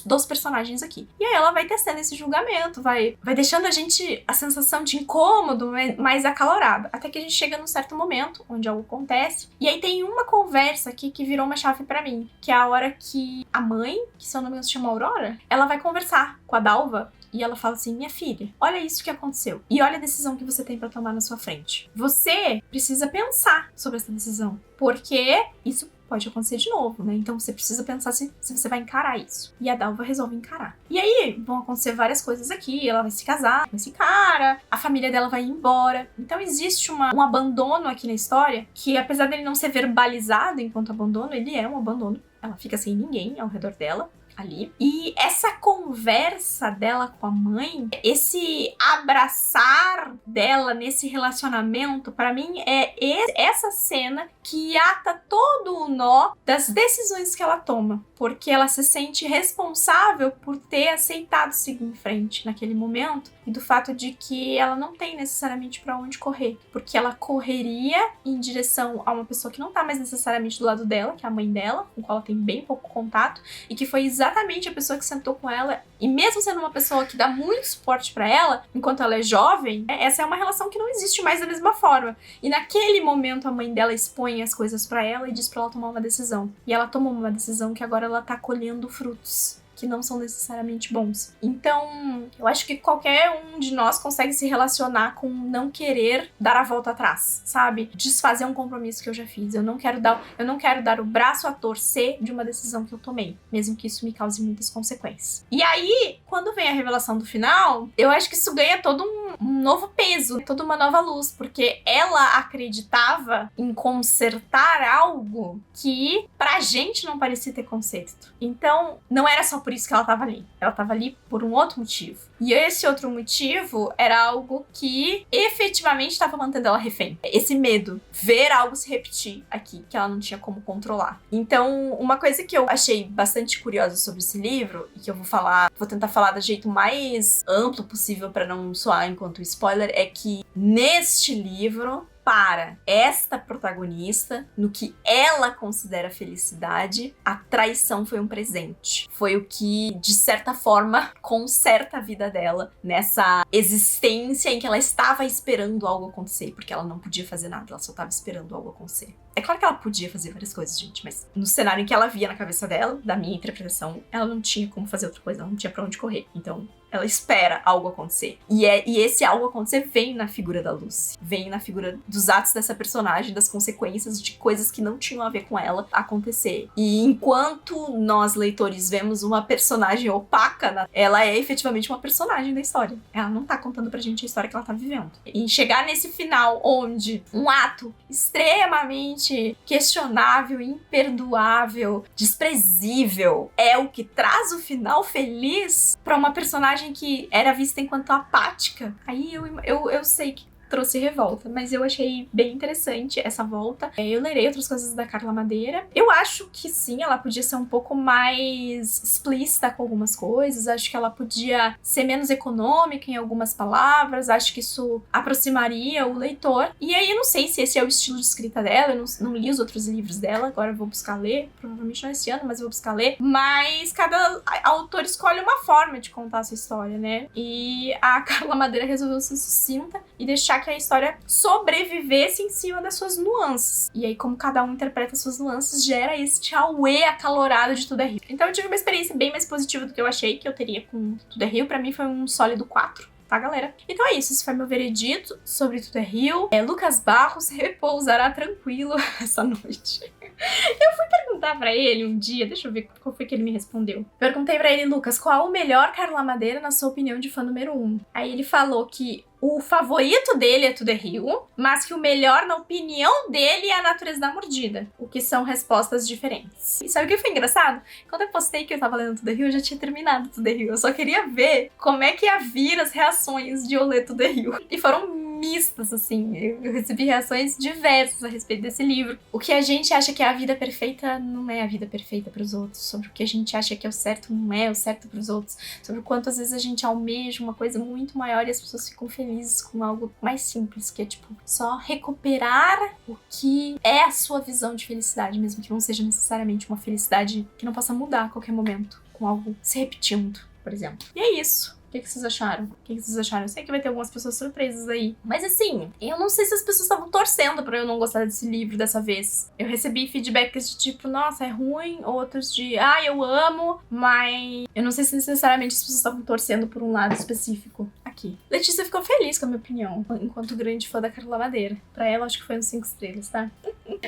dos personagens aqui. E aí ela vai testando esse julgamento, vai deixando a gente a sensação de incômodo, mais acalorada. Até que a gente chega num certo momento onde algo acontece. E aí tem uma conversa aqui que virou uma chave pra mim, que é a hora que a mãe, que se eu não me engano se chama Aurora, ela vai conversar com a Dalva. E ela fala assim, minha filha, olha isso que aconteceu. E olha a decisão que você tem pra tomar na sua frente. Você precisa pensar sobre essa decisão. Porque isso pode acontecer de novo, né? Então você precisa pensar se você vai encarar isso. E a Dalva resolve encarar. E aí vão acontecer várias coisas aqui. Ela vai se casar com esse cara. A família dela vai embora. Então existe um abandono aqui na história que, apesar dele não ser verbalizado enquanto abandono, ele é um abandono. Ela fica sem ninguém ao redor dela. Ali. E essa conversa dela com a mãe, esse abraçar dela nesse relacionamento, pra mim é essa cena que ata todo o nó das decisões que ela toma. Porque ela se sente responsável por ter aceitado seguir em frente naquele momento e do fato de que ela não tem necessariamente pra onde correr. Porque ela correria em direção a uma pessoa que não tá mais necessariamente do lado dela, que é a mãe dela, com qual ela tem bem pouco contato, e que foi exatamente a pessoa que sentou com ela, e mesmo sendo uma pessoa que dá muito suporte pra ela, enquanto ela é jovem, essa é uma relação que não existe mais da mesma forma. E naquele momento a mãe dela expõe as coisas pra ela e diz pra ela tomar uma decisão. E ela tomou uma decisão que agora ela tá colhendo frutos que não são necessariamente bons. Então, eu acho que qualquer um de nós consegue se relacionar com não querer dar a volta atrás, sabe? Desfazer um compromisso que eu já fiz. Eu não quero dar o braço a torcer de uma decisão que eu tomei, mesmo que isso me cause muitas consequências. E aí, quando vem a revelação do final, eu acho que isso ganha todo um novo peso, toda uma nova luz, porque ela acreditava em consertar algo que pra gente não parecia ter conserto. Então, não era só por isso que ela tava ali. Ela tava ali por um outro motivo. E esse outro motivo era algo que efetivamente estava mantendo ela refém. Esse medo, ver algo se repetir aqui, que ela não tinha como controlar. Então, uma coisa que eu achei bastante curiosa sobre esse livro, e que eu vou tentar falar do jeito mais amplo possível para não soar enquanto spoiler, é que neste livro, para esta protagonista, no que ela considera felicidade, a traição foi um presente. Foi o que, de certa forma, conserta a vida dela nessa existência em que ela estava esperando algo acontecer, porque ela não podia fazer nada, ela só estava esperando algo acontecer. É claro que ela podia fazer várias coisas, gente, mas no cenário em que ela via na cabeça dela, da minha interpretação, ela não tinha como fazer outra coisa, ela não tinha pra onde correr. Então, ela espera algo acontecer. E esse algo acontecer vem na figura da Lucy. Vem na figura dos atos dessa personagem, das consequências de coisas que não tinham a ver com ela acontecer. E enquanto nós, leitores, vemos uma personagem opaca, ela é efetivamente uma personagem da história. Ela não tá contando pra gente a história que ela tá vivendo. E chegar nesse final onde um ato extremamente questionável, imperdoável, desprezível é o que traz o final feliz pra uma personagem que era vista enquanto apática, aí eu sei que trouxe revolta, mas eu achei bem interessante essa volta. Eu lerei outras coisas da Carla Madeira. Eu acho que sim, ela podia ser um pouco mais explícita com algumas coisas, acho que ela podia ser menos econômica em algumas palavras, acho que isso aproximaria o leitor. E aí eu não sei se esse é o estilo de escrita dela, eu não li os outros livros dela, agora eu vou buscar ler, provavelmente não esse ano, mas eu vou buscar ler. Mas cada autor escolhe uma forma de contar essa história, né? E a Carla Madeira resolveu ser sucinta e deixar que a história sobrevivesse em cima das suas nuances. E aí, como cada um interpreta suas nuances, gera este auê acalorado de Tudo é Rio. Então eu tive uma experiência bem mais positiva do que eu achei que eu teria com Tudo é Rio. Pra mim foi um sólido 4. Tá, galera? Então é isso, esse foi meu veredito sobre Tudo é Rio. Lucas Barros repousará tranquilo essa noite. Eu fui perguntar pra ele um dia, deixa eu ver qual foi que ele me respondeu. Perguntei pra ele, Lucas, qual o melhor Carla Madeira na sua opinião de fã número 1? Aí ele falou que o favorito dele é Tudo é Rio, mas que o melhor, na opinião dele, é A Natureza da Mordida. O que são respostas diferentes. E sabe o que foi engraçado? Quando eu postei que eu tava lendo Tudo é Rio, eu já tinha terminado Tudo é Rio. Eu só queria ver como é que ia vir as reações de eu ler Tudo é Rio. E foram mistas, assim. Eu recebi reações diversas a respeito desse livro. O que a gente acha que é a vida perfeita não é a vida perfeita pros outros. Sobre o que a gente acha que é o certo não é o certo pros outros. Sobre o quanto às vezes a gente almeja uma coisa muito maior e as pessoas ficam felizes com algo mais simples, que é tipo, só recuperar o que é a sua visão de felicidade, mesmo que não seja necessariamente uma felicidade que não possa mudar a qualquer momento, com algo se repetindo, por exemplo. E é isso. O que vocês acharam? O que vocês acharam? Eu sei que vai ter algumas pessoas surpresas aí. Mas assim, eu não sei se as pessoas estavam torcendo pra eu não gostar desse livro dessa vez. Eu recebi feedbacks de tipo, nossa, é ruim. Outros de, eu amo. Mas eu não sei se necessariamente as pessoas estavam torcendo por um lado específico aqui. Letícia ficou feliz com a minha opinião, enquanto grande fã da Carla Madeira. Pra ela, acho que foi uns 5 estrelas, tá?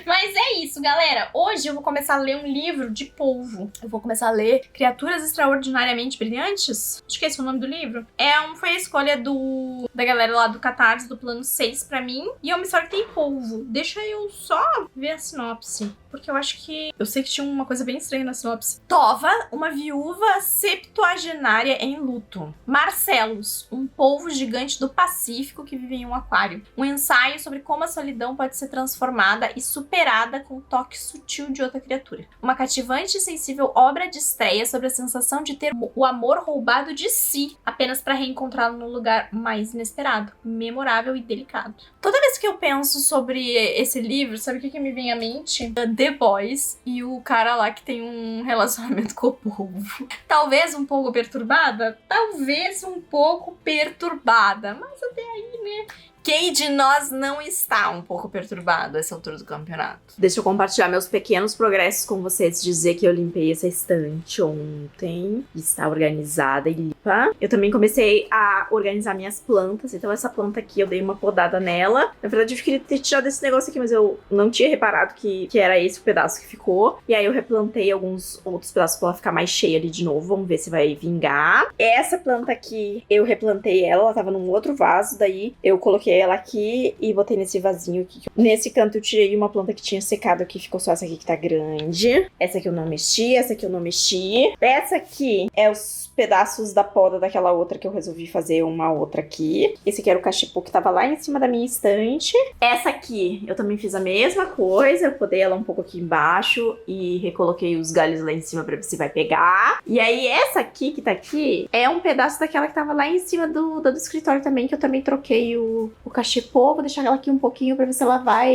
Mas é isso, galera. Hoje eu vou começar a ler um livro de polvo. Eu vou começar a ler Criaturas Extraordinariamente Brilhantes. Acho que esse é o nome do livro. Foi a escolha da galera lá do Catarse, do plano 6 pra mim. E é uma história que tem polvo. Deixa eu só ver a sinopse. Porque eu acho que... Eu sei que tinha uma coisa bem estranha na sinopse. Tova, uma viúva septuagenária em luto. Marcelos, um polvo gigante do Pacífico que vive em um aquário. Um ensaio sobre como a solidão pode ser transformada e superada com o toque sutil de outra criatura. Uma cativante e sensível obra de estreia sobre a sensação de ter o amor roubado de si, apenas para reencontrá-lo no lugar mais inesperado, memorável e delicado. Toda vez que eu penso sobre esse livro, sabe o que me vem à mente? The Boys e o cara lá que tem um relacionamento com o polvo. Talvez um pouco perturbada? Talvez um pouco perturbada, mas até aí, né? Quem de nós não está um pouco perturbado a essa altura do campeonato? Deixa eu compartilhar meus pequenos progressos com vocês. Dizer que eu limpei essa estante ontem. Está organizada e limpa. Eu também comecei a organizar minhas plantas. Então essa planta aqui eu dei uma podada nela. Na verdade eu queria ter tirado esse negócio aqui, mas eu não tinha reparado que era esse o pedaço que ficou. E aí eu replantei alguns outros pedaços pra ela ficar mais cheia ali de novo. Vamos ver se vai vingar. Essa planta aqui, eu replantei ela tava num outro vaso. Daí eu coloquei ela aqui e botei nesse vasinho aqui. Nesse canto eu tirei uma planta que tinha secado aqui, ficou só essa aqui que tá grande. Essa aqui eu não mexi, essa aqui eu não mexi. Essa aqui é os pedaços da poda daquela outra que eu resolvi fazer uma outra aqui. Esse aqui era o cachepô que tava lá em cima da minha estante. Essa aqui eu também fiz a mesma coisa, eu podei ela um pouco aqui embaixo e recoloquei os galhos lá em cima pra ver se vai pegar. E aí essa aqui que tá aqui é um pedaço daquela que tava lá em cima do escritório também, que eu também troquei o cachepô. Vou deixar ela aqui um pouquinho pra ver se ela vai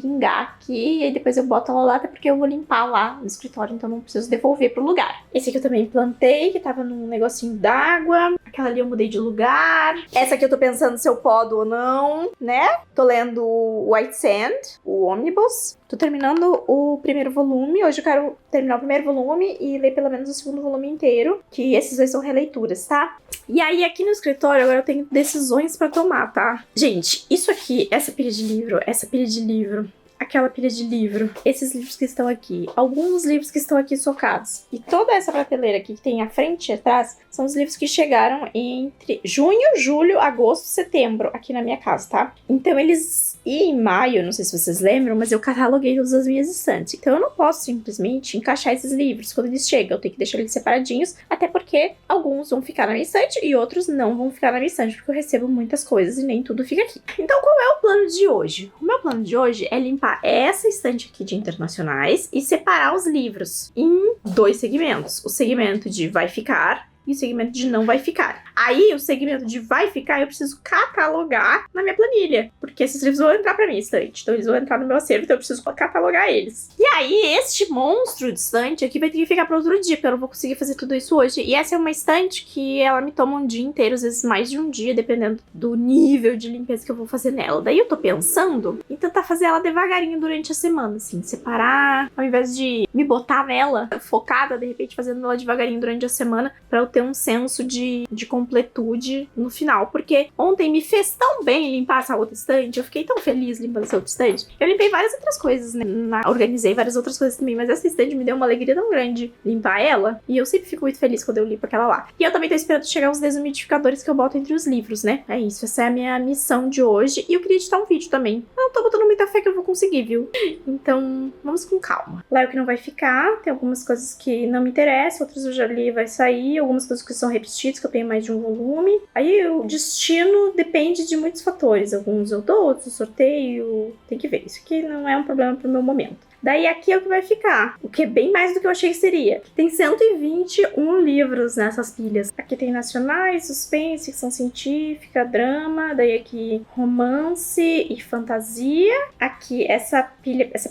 vingar aqui. E aí depois eu boto ela lá, até porque eu vou limpar lá no escritório, então não preciso devolver pro lugar. Esse aqui eu também plantei, que tava num negocinho d'água. Aquela ali eu mudei de lugar. Essa aqui eu tô pensando se eu podo ou não, né? Tô lendo White Sand, o Omnibus. Tô terminando o primeiro volume. Hoje eu quero terminar o primeiro volume e ler pelo menos o segundo volume inteiro, que esses dois são releituras, tá? E aí, aqui no escritório, agora eu tenho decisões pra tomar, tá? Gente, isso aqui, essa pilha de livro, aquela pilha de livro, esses livros que estão aqui, alguns livros que estão aqui socados, e toda essa prateleira aqui que tem à frente e atrás, são os livros que chegaram entre junho, julho, agosto, setembro, aqui na minha casa, tá? Então eles... E em maio, não sei se vocês lembram, mas eu cataloguei todas as minhas estantes. Então eu não posso simplesmente encaixar esses livros quando eles chegam. Eu tenho que deixar eles separadinhos, até porque alguns vão ficar na minha estante e outros não vão ficar na minha estante, porque eu recebo muitas coisas e nem tudo fica aqui. Então qual é o plano de hoje? O meu plano de hoje é limpar essa estante aqui de internacionais e separar os livros em 2 segmentos. O segmento de vai ficar e o segmento de não vai ficar. Aí, o segmento de vai ficar, eu preciso catalogar na minha planilha, porque esses livros vão entrar pra minha estante, então eles vão entrar no meu acervo, então eu preciso catalogar eles. E aí, este monstro de estante aqui vai ter que ficar pra outro dia, porque eu não vou conseguir fazer tudo isso hoje. E essa é uma estante que ela me toma um dia inteiro, às vezes mais de um dia, dependendo do nível de limpeza que eu vou fazer nela. Daí eu tô pensando em tentar fazer ela devagarinho durante a semana, assim, separar, ao invés de me botar nela, focada, de repente fazendo ela devagarinho durante a semana, pra eu ter um senso de completude no final, porque ontem me fez tão bem limpar essa outra estante, eu fiquei tão feliz limpando essa outra estante. Eu limpei várias outras coisas, né? Organizei várias outras coisas também, mas essa estante me deu uma alegria tão grande limpar ela, e eu sempre fico muito feliz quando eu limpo aquela lá. E eu também tô esperando chegar os desumidificadores que eu boto entre os livros, né? É isso, essa é a minha missão de hoje, e eu queria editar um vídeo também. Eu não tô botando muita fé que eu vou conseguir, viu? Então, vamos com calma. Lá é o que não vai ficar, tem algumas coisas que não me interessam, outras eu já li e vai sair, algumas coisas que são repetidas, que eu tenho mais de um volume. Aí o destino depende de muitos fatores. Alguns eu dou, outros eu sorteio. Tem que ver. Isso aqui não é um problema pro meu momento. Daí aqui é o que vai ficar, o que é bem mais do que eu achei que seria. Tem 121 livros nessas pilhas. Aqui tem nacionais, suspense, ficção científica, drama, daí aqui romance e fantasia. Aqui essa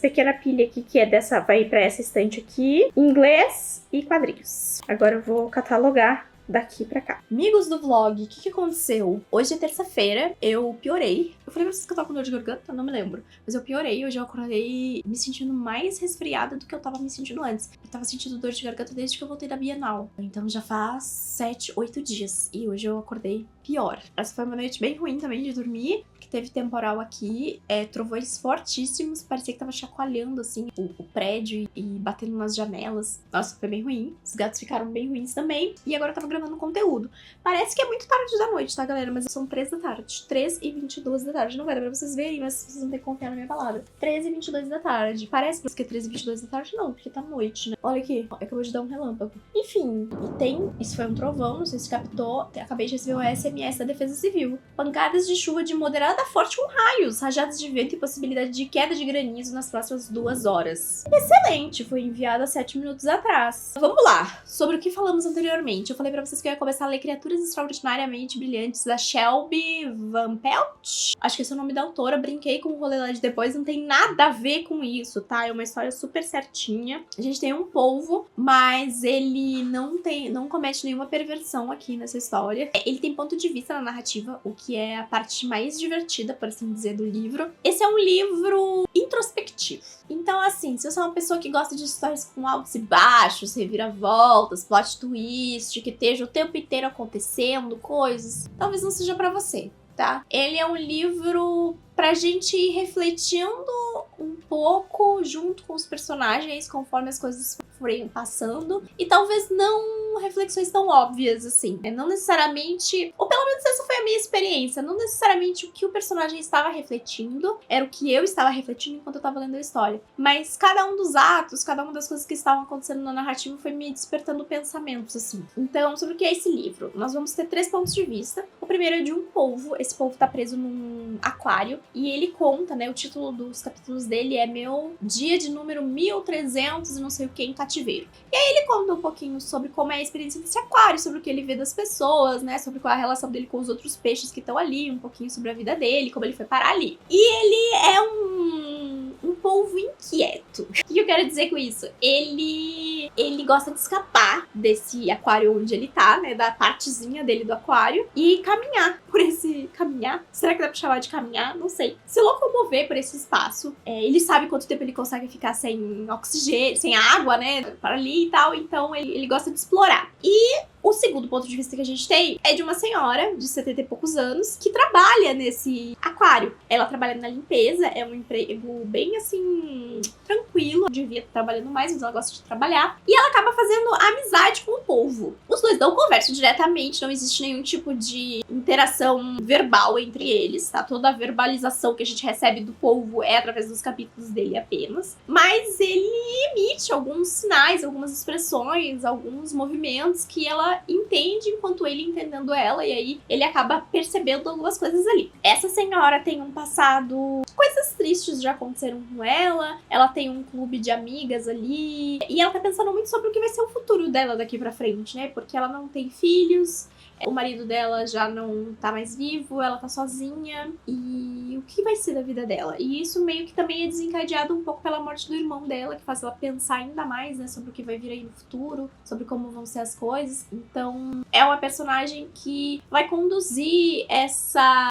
pequena pilha aqui que é dessa, vai pra essa estante aqui, inglês e quadrinhos. Agora eu vou catalogar daqui pra cá. Amigos do vlog, o que aconteceu? Hoje é terça-feira, eu piorei. Eu falei pra vocês que eu tava com dor de garganta? Não me lembro. Mas eu piorei, hoje eu acordei me sentindo mais resfriada do que eu tava me sentindo antes. Eu tava sentindo dor de garganta desde que eu voltei da Bienal. Então já faz 7, 8 dias. E hoje eu acordei pior. Essa foi uma noite bem ruim também de dormir, porque teve temporal aqui, trovões fortíssimos, parecia que tava chacoalhando assim o prédio e batendo nas janelas. Nossa, foi bem ruim. Os gatos ficaram bem ruins também. E agora eu tava gravando conteúdo. Parece que é muito tarde da noite, tá, galera? Mas são 3 da tarde. 3h22 da tarde. Não vai dar pra vocês verem, mas vocês vão ter que confiar na minha palavra. 13h22 da tarde. Parece que é 13h22 da tarde? Não, porque tá noite, né? Olha aqui, acabou de dar um relâmpago. Enfim, e tem... Isso foi um trovão, não sei se captou. Acabei de receber o SMS da Defesa Civil. Pancadas de chuva de moderada a forte com raios, rajadas de vento e possibilidade de queda de granizo nas próximas 2 horas. Excelente! Foi enviado há 7 minutos atrás. Vamos lá. Sobre o que falamos anteriormente. Eu falei pra vocês que eu ia começar a ler Criaturas Extraordinariamente Brilhantes, da Shelby Van Pelt. Acho que esse é o nome da autora. Brinquei com o rolê lá de depois. Não tem nada a ver com isso, tá? É uma história super certinha. A gente tem um polvo, mas ele não comete nenhuma perversão aqui nessa história. Ele tem ponto de vista na narrativa, o que é a parte mais divertida, por assim dizer, do livro. Esse é um livro introspectivo. Então, assim, se você é uma pessoa que gosta de histórias com altos e baixos, reviravoltas, plot twist, que esteja o tempo inteiro acontecendo coisas, talvez não seja pra você, tá? Ele é um livro pra gente ir refletindo um pouco junto com os personagens conforme as coisas forem passando, e talvez não reflexões tão óbvias assim. Não necessariamente, ou pelo menos essa foi a minha experiência, não necessariamente o que o personagem estava refletindo era o que eu estava refletindo enquanto eu estava lendo a história, mas cada um dos atos, cada uma das coisas que estavam acontecendo na narrativa foi me despertando pensamentos assim. Então, sobre o que é esse livro? Nós vamos ter 3 pontos de vista. O primeiro é de um polvo. Esse polvo tá preso num aquário e ele conta, né, o título dos capítulos dele é Meu Dia de número 1300 e não sei o que em cativeiro. E aí ele conta um pouquinho sobre como é a experiência desse aquário, sobre o que ele vê das pessoas, né, sobre qual é a relação dele com os outros peixes que estão ali, um pouquinho sobre a vida dele, como ele foi parar ali. E ele é um polvo inquieto. O que eu quero dizer com isso? Ele gosta de escapar desse aquário onde ele tá, né, da partezinha dele do aquário, e caminhar por esse... Caminhar? Será que dá pra chamar de caminhar? Não sei. Se locomover por esse espaço. Ele sabe quanto tempo ele consegue ficar sem oxigênio, sem água, né, para ali e tal, então ele gosta de explorar. E o segundo ponto de vista que a gente tem é de uma senhora de 70 e poucos anos que trabalha nesse aquário. Ela trabalha na limpeza, é um emprego bem assim, tranquilo. Devia estar trabalhando mais, mas ela gosta de trabalhar. E ela acaba fazendo amizade com o polvo. Os dois não conversam diretamente, não existe nenhum tipo de interação verbal entre eles, tá? Toda a verbalização que a gente recebe do polvo é através dos capítulos dele apenas. Mas ele emite alguns sinais, algumas expressões, alguns movimentos que ela entende enquanto ele entendendo ela, e aí ele acaba percebendo algumas coisas ali. Essa senhora tem um passado... Coisas tristes já aconteceram com ela, ela tem um clube de amigas ali, e ela tá pensando muito sobre o que vai ser o futuro dela daqui pra frente, né? Porque ela não tem filhos, o marido dela já não tá mais vivo, ela tá sozinha, e o que vai ser da vida dela? E isso meio que também é desencadeado um pouco pela morte do irmão dela, que faz ela pensar ainda mais, né, sobre o que vai vir aí no futuro, sobre como vão ser as coisas. Então, é uma personagem que vai conduzir essa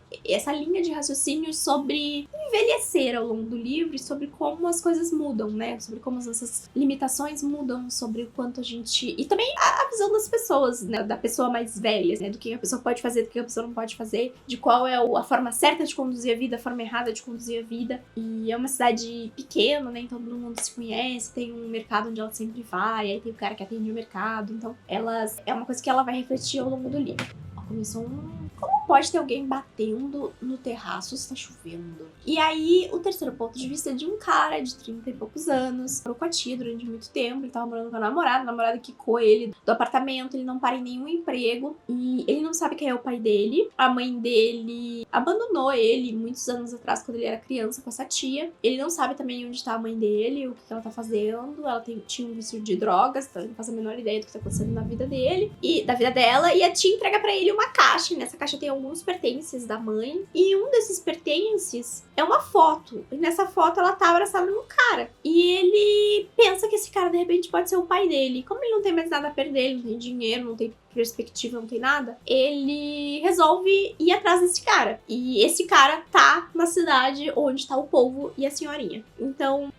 linha de raciocínio sobre envelhecer ao longo do livro e sobre como as coisas mudam, né? Sobre como as nossas limitações mudam, sobre o quanto a gente... E também a visão das pessoas, né? Da pessoa mais velha, né? Do que a pessoa pode fazer, do que a pessoa não pode fazer, de qual é a forma certa de conduzir a vida, a forma errada de conduzir a vida. E é uma cidade pequena, né? Então todo mundo se conhece, tem um mercado onde ela sempre vai, aí tem o cara que atende o mercado. Então, é uma coisa que ela vai refletir ao longo do livro. Começou como um pode ter alguém batendo no terraço se tá chovendo. E aí, o terceiro ponto de vista é de um cara de 30 e poucos anos, morou com a tia durante muito tempo, ele tava morando com a namorada quicou ele do apartamento, ele não para em nenhum emprego, e ele não sabe quem é o pai dele. A mãe dele abandonou ele muitos anos atrás, quando ele era criança, com essa tia. Ele não sabe também onde tá a mãe dele, o que ela tá fazendo. Ela tinha um vício de drogas, então ele não faz a menor ideia do que tá acontecendo na vida dele e da vida dela. E a tia entrega pra ele uma caixa, e nessa caixa tem alguns pertences da mãe, e um desses pertences é uma foto, e nessa foto ela tá abraçada num cara, e ele pensa que esse cara de repente pode ser o pai dele. Como ele não tem mais nada a perder, ele não tem dinheiro, não tem perspectiva, não tem nada, ele resolve ir atrás desse cara. E esse cara tá na cidade onde tá o povo e a senhorinha. Então,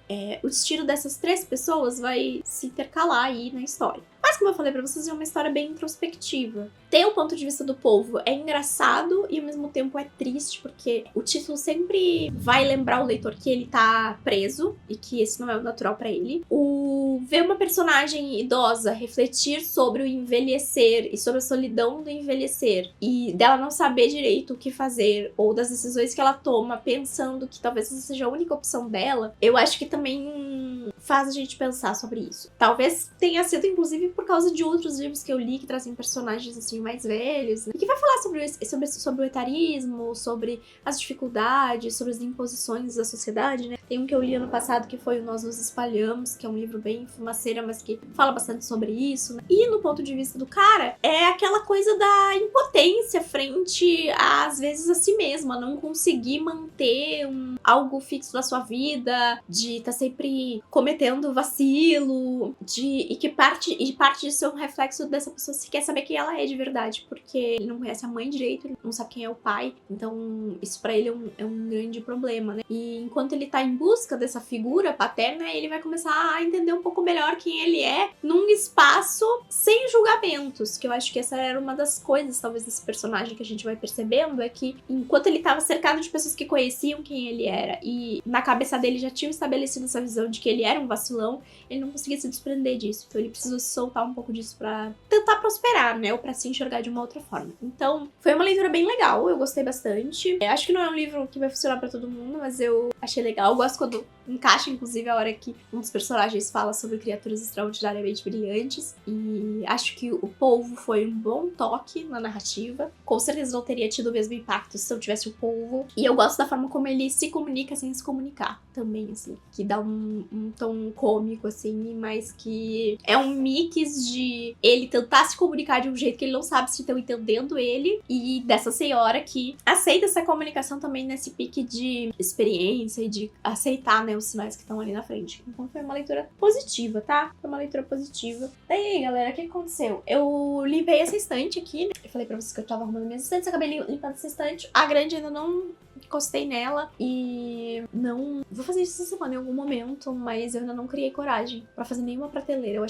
o destino dessas 3 pessoas vai se intercalar aí na história. Mas, como eu falei pra vocês, é uma história bem introspectiva. Tem o ponto de vista do povo, é engraçado e ao mesmo tempo é triste, porque o título sempre vai lembrar o leitor que ele tá preso e que esse não é o natural pra ele. Ver uma personagem idosa refletir sobre o envelhecer e sobre a solidão do envelhecer e dela não saber direito o que fazer ou das decisões que ela toma pensando que talvez essa seja a única opção dela, eu acho que também faz a gente pensar sobre isso. Talvez tenha sido, inclusive, por causa de outros livros que eu li que trazem personagens, assim, mais velhos, e que vai falar sobre o etarismo, sobre as dificuldades, sobre as imposições da sociedade, né? Tem um que eu li ano passado que foi o Nós Nos Espalhamos, que é um livro bem fumaceira, mas que fala bastante sobre isso, né? E no ponto de vista do cara, é aquela coisa da impotência frente, às vezes, a si mesma, não conseguir manter algo fixo na sua vida, de estar sempre cometendo vacilo, e parte disso é um reflexo dessa pessoa se quer saber quem ela é de verdade, porque ele não conhece a mãe direito, ele não sabe quem é o pai, então isso pra ele é um grande problema, né? E enquanto ele tá em busca dessa figura paterna, ele vai começar a entender um pouco melhor quem ele é num espaço sem julgamentos, que eu acho que essa era uma das coisas, talvez, desse personagem que a gente vai percebendo, é que enquanto ele tava cercado de pessoas que conheciam quem ele era e na cabeça dele já tinham estabelecido essa visão de que ele era um vacilão, ele não conseguia se desprender disso, então ele precisou se soltar um pouco disso pra tentar prosperar, né, ou pra se enxergar de uma outra forma. Então, foi uma leitura bem legal, eu gostei bastante. Acho que não é um livro que vai funcionar pra todo mundo, mas eu achei legal. Eu gosto quando encaixa, inclusive, a hora que um dos personagens fala sobre criaturas extraordinariamente brilhantes, e acho que o polvo foi um bom toque na narrativa. Com certeza não teria tido o mesmo impacto se eu tivesse o polvo, e eu gosto da forma como ele se comunica sem se comunicar também, assim, que dá um tom cômico, assim, mas que é um mix de ele tentar se comunicar de um jeito que ele não sabe se estão entendendo ele, e dessa senhora que aceita essa comunicação também nesse pique de experiência e de aceitar, né, os sinais que estão ali na frente. Então foi uma leitura positiva, tá? Foi uma leitura positiva. Daí, galera, o que aconteceu? Eu limpei essa estante aqui, né? Eu falei pra vocês que eu tava arrumando minhas estantes, acabei limpando essa estante. A grande ainda não encostei nela e não... Vou fazer isso essa semana em algum momento, mas eu ainda não criei coragem pra fazer nenhuma prateleira.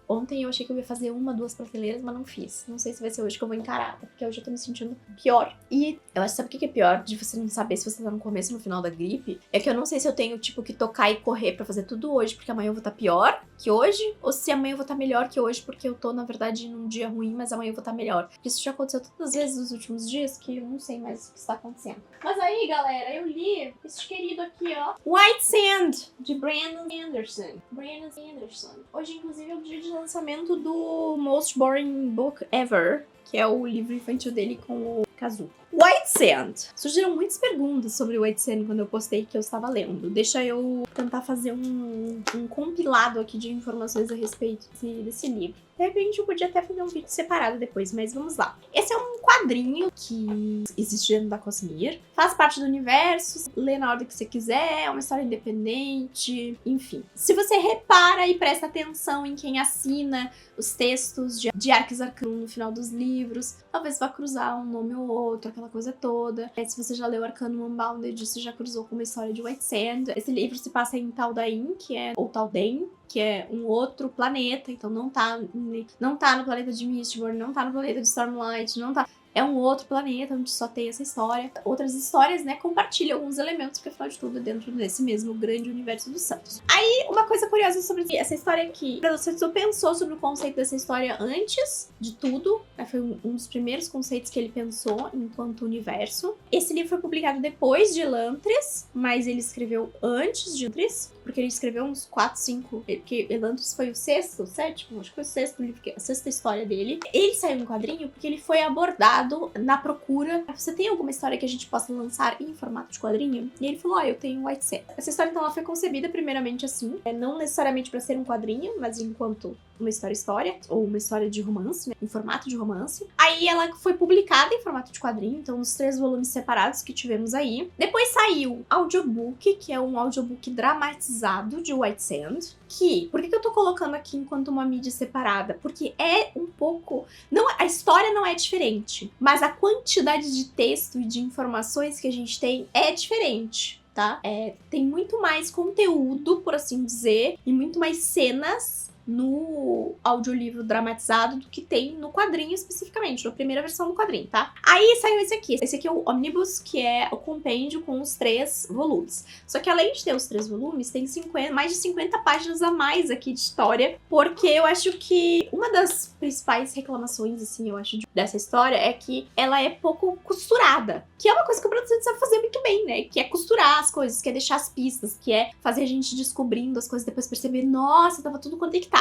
Ontem eu achei que eu ia fazer 1, 2 prateleiras, mas não fiz. Não sei se vai ser hoje que eu vou encarar, porque hoje eu tô me sentindo pior. E eu acho que sabe o que é pior de você não saber se você tá no começo ou no final da gripe? É que eu não sei se eu tenho, tipo, que tocar e correr pra fazer tudo hoje, porque amanhã eu vou estar pior que hoje, ou se amanhã eu vou estar melhor que hoje, porque eu tô, na verdade, num dia ruim, mas amanhã eu vou estar melhor. Isso já aconteceu tantas vezes nos últimos dias que eu não sei mais o que está acontecendo. Mas aí, galera, eu li esse querido aqui, ó, White Sand, de Brandon Sanderson. Hoje, inclusive, é o dia de lançamento do Most Boring Book Ever, que é o livro infantil dele com o Kazu. White Sand. Surgiram muitas perguntas sobre o White Sand quando eu postei que eu estava lendo. Deixa eu tentar fazer um compilado aqui de informações a respeito desse livro. De repente eu podia até fazer um vídeo separado depois, mas vamos lá. Esse é um quadrinho que existe dentro da Cosmere, faz parte do universo, lê na ordem que você quiser, é uma história independente, enfim. Se você repara e presta atenção em quem assina os textos de Arques Arcano no final dos livros, talvez vá cruzar um nome ou outro, aquela coisa toda. Se você já leu Arcanum Unbounded, você já cruzou com uma história de White Sand. Esse livro se passa em Taldain, ou Taldain, que é um outro planeta, então não tá no planeta de Mistborn, não tá no planeta de Stormlight, não tá... é um outro planeta onde só tem essa história. Outras histórias, né, compartilham alguns elementos, porque afinal de tudo é dentro desse mesmo grande universo dos Santos. Aí, uma coisa curiosa sobre essa história aqui, o Setsu pensou sobre o conceito dessa história antes de tudo, né, foi um dos primeiros conceitos que ele pensou enquanto universo. Esse livro foi publicado depois de Elantris, mas ele escreveu antes de Elantris, porque ele escreveu uns 4, 5, porque Elantris foi o sexto, sétimo, acho que foi o sexto livro, a sexta história dele. Ele saiu em quadrinho porque ele foi abordado na procura. Você tem alguma história que a gente possa lançar em formato de quadrinho? E ele falou, eu tenho White Sand. Essa história, então, ela foi concebida primeiramente assim, não necessariamente para ser um quadrinho, mas enquanto uma história, ou uma história de romance, né, em formato de romance. Aí ela foi publicada em formato de quadrinho, então os 3 volumes separados que tivemos aí. Depois saiu audiobook, que é um audiobook dramatizado de White Sand, que, por que eu tô colocando aqui enquanto uma mídia separada? Porque é um pouco, não, a história não é diferente, mas a quantidade de texto e de informações que a gente tem é diferente. Tá? Tem muito mais conteúdo, por assim dizer, e muito mais cenas no audiolivro dramatizado do que tem no quadrinho especificamente, na primeira versão do quadrinho, tá? Aí saiu esse aqui. Esse aqui é o Omnibus, que é o compêndio com os 3 volumes. Só que além de ter os 3 volumes, tem mais de 50 páginas a mais aqui de história, porque eu acho que uma das principais reclamações, assim, eu acho, dessa história é que ela é pouco costurada, que é uma coisa que o produtor sabe fazer muito bem, né? Que é costurar as coisas, que é deixar as pistas, que é fazer a gente descobrindo as coisas, depois perceber, nossa, tava tudo conectado.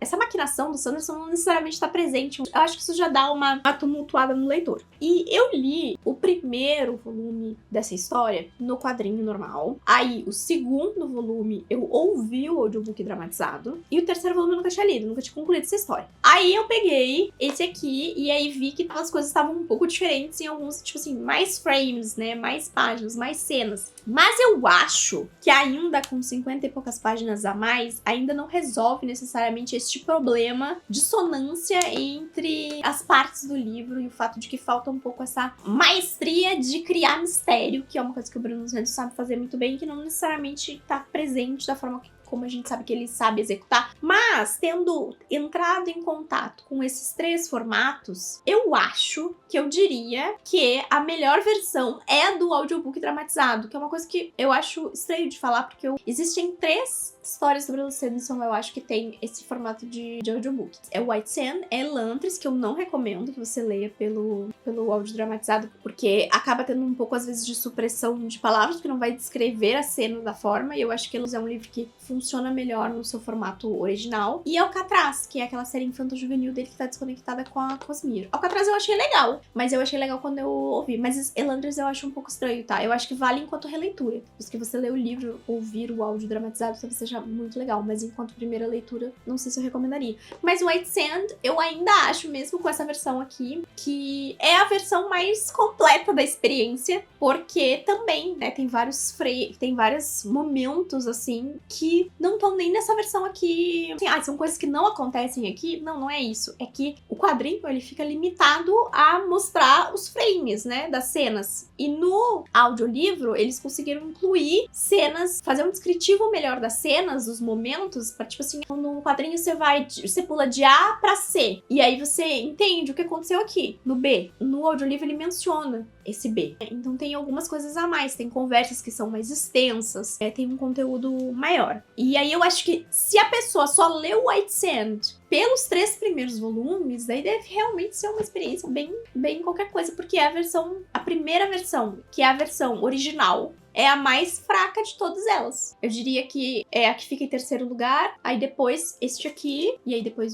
Essa maquinação do Sanderson não necessariamente está presente. Eu acho que isso já dá uma tumultuada no leitor. E eu li o primeiro volume dessa história no quadrinho normal. Aí, o segundo volume, eu ouvi o audiobook dramatizado. E o terceiro volume eu nunca tinha lido, nunca tinha concluído essa história. Aí eu peguei esse aqui e aí vi que as coisas estavam um pouco diferentes em alguns, tipo assim, mais frames, né? Mais páginas, mais cenas. Mas eu acho que ainda com 50 e poucas páginas a mais, ainda não resolve necessariamente este problema, dissonância entre as partes do livro e o fato de que falta um pouco essa maestria de criar mistério, que é uma coisa que o Bruno Santos sabe fazer muito bem, que não necessariamente tá presente da forma como a gente sabe que ele sabe executar. Mas, tendo entrado em contato com esses 3 formatos, eu acho que eu diria que a melhor versão é a do audiobook dramatizado, que é uma coisa que eu acho estranho de falar, porque existem 3 histórias sobre o Sanderson, eu acho que tem esse formato de audiobook. É White Sand, é Elantris, que eu não recomendo que você leia pelo áudio dramatizado, porque acaba tendo um pouco, às vezes, de supressão de palavras, que não vai descrever a cena da forma, e eu acho que é um livro que funciona melhor no seu formato original. E Alcatraz, que é aquela série infanto-juvenil dele que tá desconectada com a Cosmere. Alcatraz eu achei legal, mas eu achei legal quando eu ouvi. Mas Elantris eu acho um pouco estranho, tá? Eu acho que vale enquanto releitura. Depois que você lê o livro, ouvir o áudio dramatizado talvez seja muito legal, mas enquanto primeira leitura, não sei se eu recomendaria. Mas White Sand, eu ainda acho, mesmo com essa versão aqui, que é a versão mais completa da experiência, porque também, né, tem vários momentos, assim, que não estão nem nessa versão aqui. Assim, são coisas que não acontecem aqui. Não, não é isso. É que o quadrinho, ele fica limitado a mostrar os frames, né, das cenas. E no audiolivro, eles conseguiram incluir cenas, fazer um descritivo melhor das cenas, dos momentos, pra, tipo assim, no quadrinho você pula de A pra C, e aí você entende o que aconteceu aqui, no B. No audiolivro ele menciona esse B. Então tem algumas coisas a mais, tem conversas que são mais extensas, tem um conteúdo maior. E aí eu acho que se a pessoa só leu White Sand pelos 3 primeiros volumes, daí deve realmente ser uma experiência bem qualquer coisa, porque é a primeira versão, que é a versão original, é a mais fraca de todas elas. Eu diria que é a que fica em terceiro lugar, aí depois este aqui, e aí depois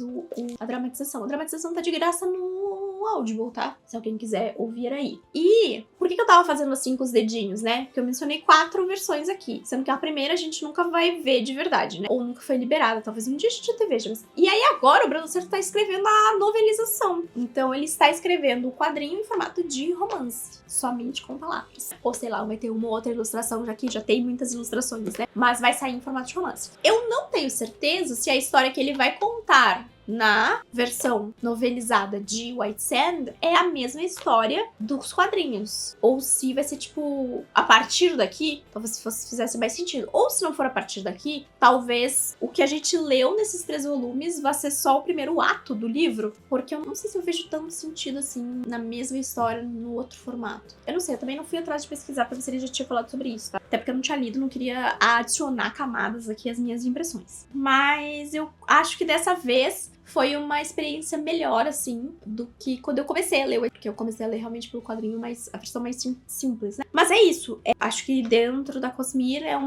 a dramatização. A dramatização tá de graça no Audible, tá? Se alguém quiser ouvir aí. E por que eu tava fazendo assim com os dedinhos, né? Porque eu mencionei 4 versões aqui, sendo que a primeira a gente nunca vai ver de verdade, né? Ou nunca foi liberada, talvez um dia a gente até veja. Mas... E aí agora o Bruno Santos tá escrevendo a novelização. Então ele está escrevendo o quadrinho em formato de romance, somente com palavras. Ou sei lá, vai ter uma outra ilustração, já que já tem muitas ilustrações, né? Mas vai sair em formato de romance. Eu não tenho certeza se a história que ele vai contar na versão novelizada de White Sand é a mesma história dos quadrinhos. Ou se vai ser tipo, a partir daqui, talvez se fizesse mais sentido. Ou se não for a partir daqui, talvez o que a gente leu nesses 3 volumes vai ser só o primeiro ato do livro. Porque eu não sei se eu vejo tanto sentido assim na mesma história, no outro formato. Eu não sei, eu também não fui atrás de pesquisar pra ver se ele já tinha falado sobre isso, tá? Até porque eu não tinha lido, não queria adicionar camadas aqui às minhas impressões. Mas eu acho que dessa vez foi uma experiência melhor, assim, do que quando eu comecei a ler. Porque eu comecei a ler realmente pelo quadrinho, a versão mais simples, né? Mas é isso. Acho que dentro da Cosmere é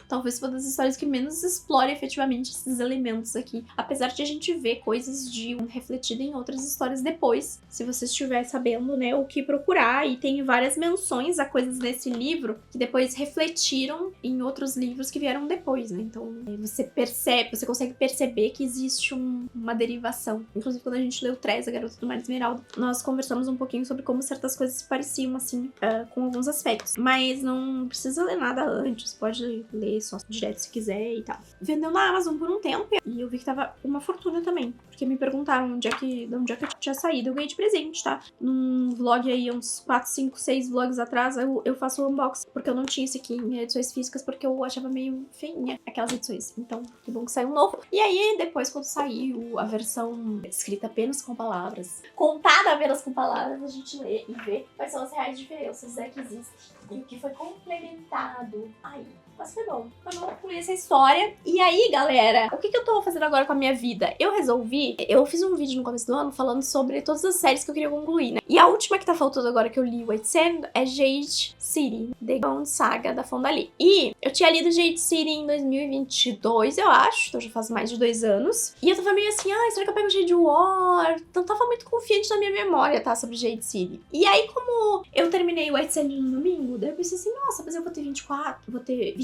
talvez uma das histórias que menos explora efetivamente esses elementos aqui. Apesar de a gente ver coisas refletidas em outras histórias depois. Se você estiver sabendo, né, o que procurar. E tem várias menções a coisas nesse livro que depois refletiram em outros livros que vieram depois, né? Então, você consegue perceber que existe uma derivação. Inclusive, quando a gente leu Trez, a Garota do Mar Esmeralda, nós conversamos um pouquinho sobre como certas coisas se pareciam, assim, com alguns aspectos. Mas não precisa ler nada antes, pode ler só direto se quiser e tal. Vendeu na Amazon por um tempo e eu vi que tava uma fortuna também. Porque me perguntaram de onde é que eu tinha saído. Eu ganhei de presente, tá? Num vlog aí, uns 4, 5, 6 vlogs atrás, eu faço o unboxing. Porque eu não tinha isso aqui em edições físicas, porque eu achava meio feinha aquelas edições. Então, que bom que saiu um novo. E aí, depois, quando saiu a versão escrita apenas com palavras, contada apenas com palavras, a gente lê e vê quais são as reais diferenças que existem e o que foi complementado aí. Mas foi bom concluir essa história. E aí, galera, o que eu tô fazendo agora com a minha vida? Eu fiz um vídeo no começo do ano falando sobre todas as séries que eu queria concluir, né? E a última que tá faltando agora que eu li White Sand é Jade City, The Gone Saga da Fonda Lee. E eu tinha lido Jade City em 2022, eu acho, então já faz mais de 2 anos. E eu tava meio assim, será que eu pego Jade War? Então tava muito confiante na minha memória, tá, sobre Jade City. E aí, como eu terminei White Sand no domingo, daí eu pensei assim, nossa, mas eu vou ter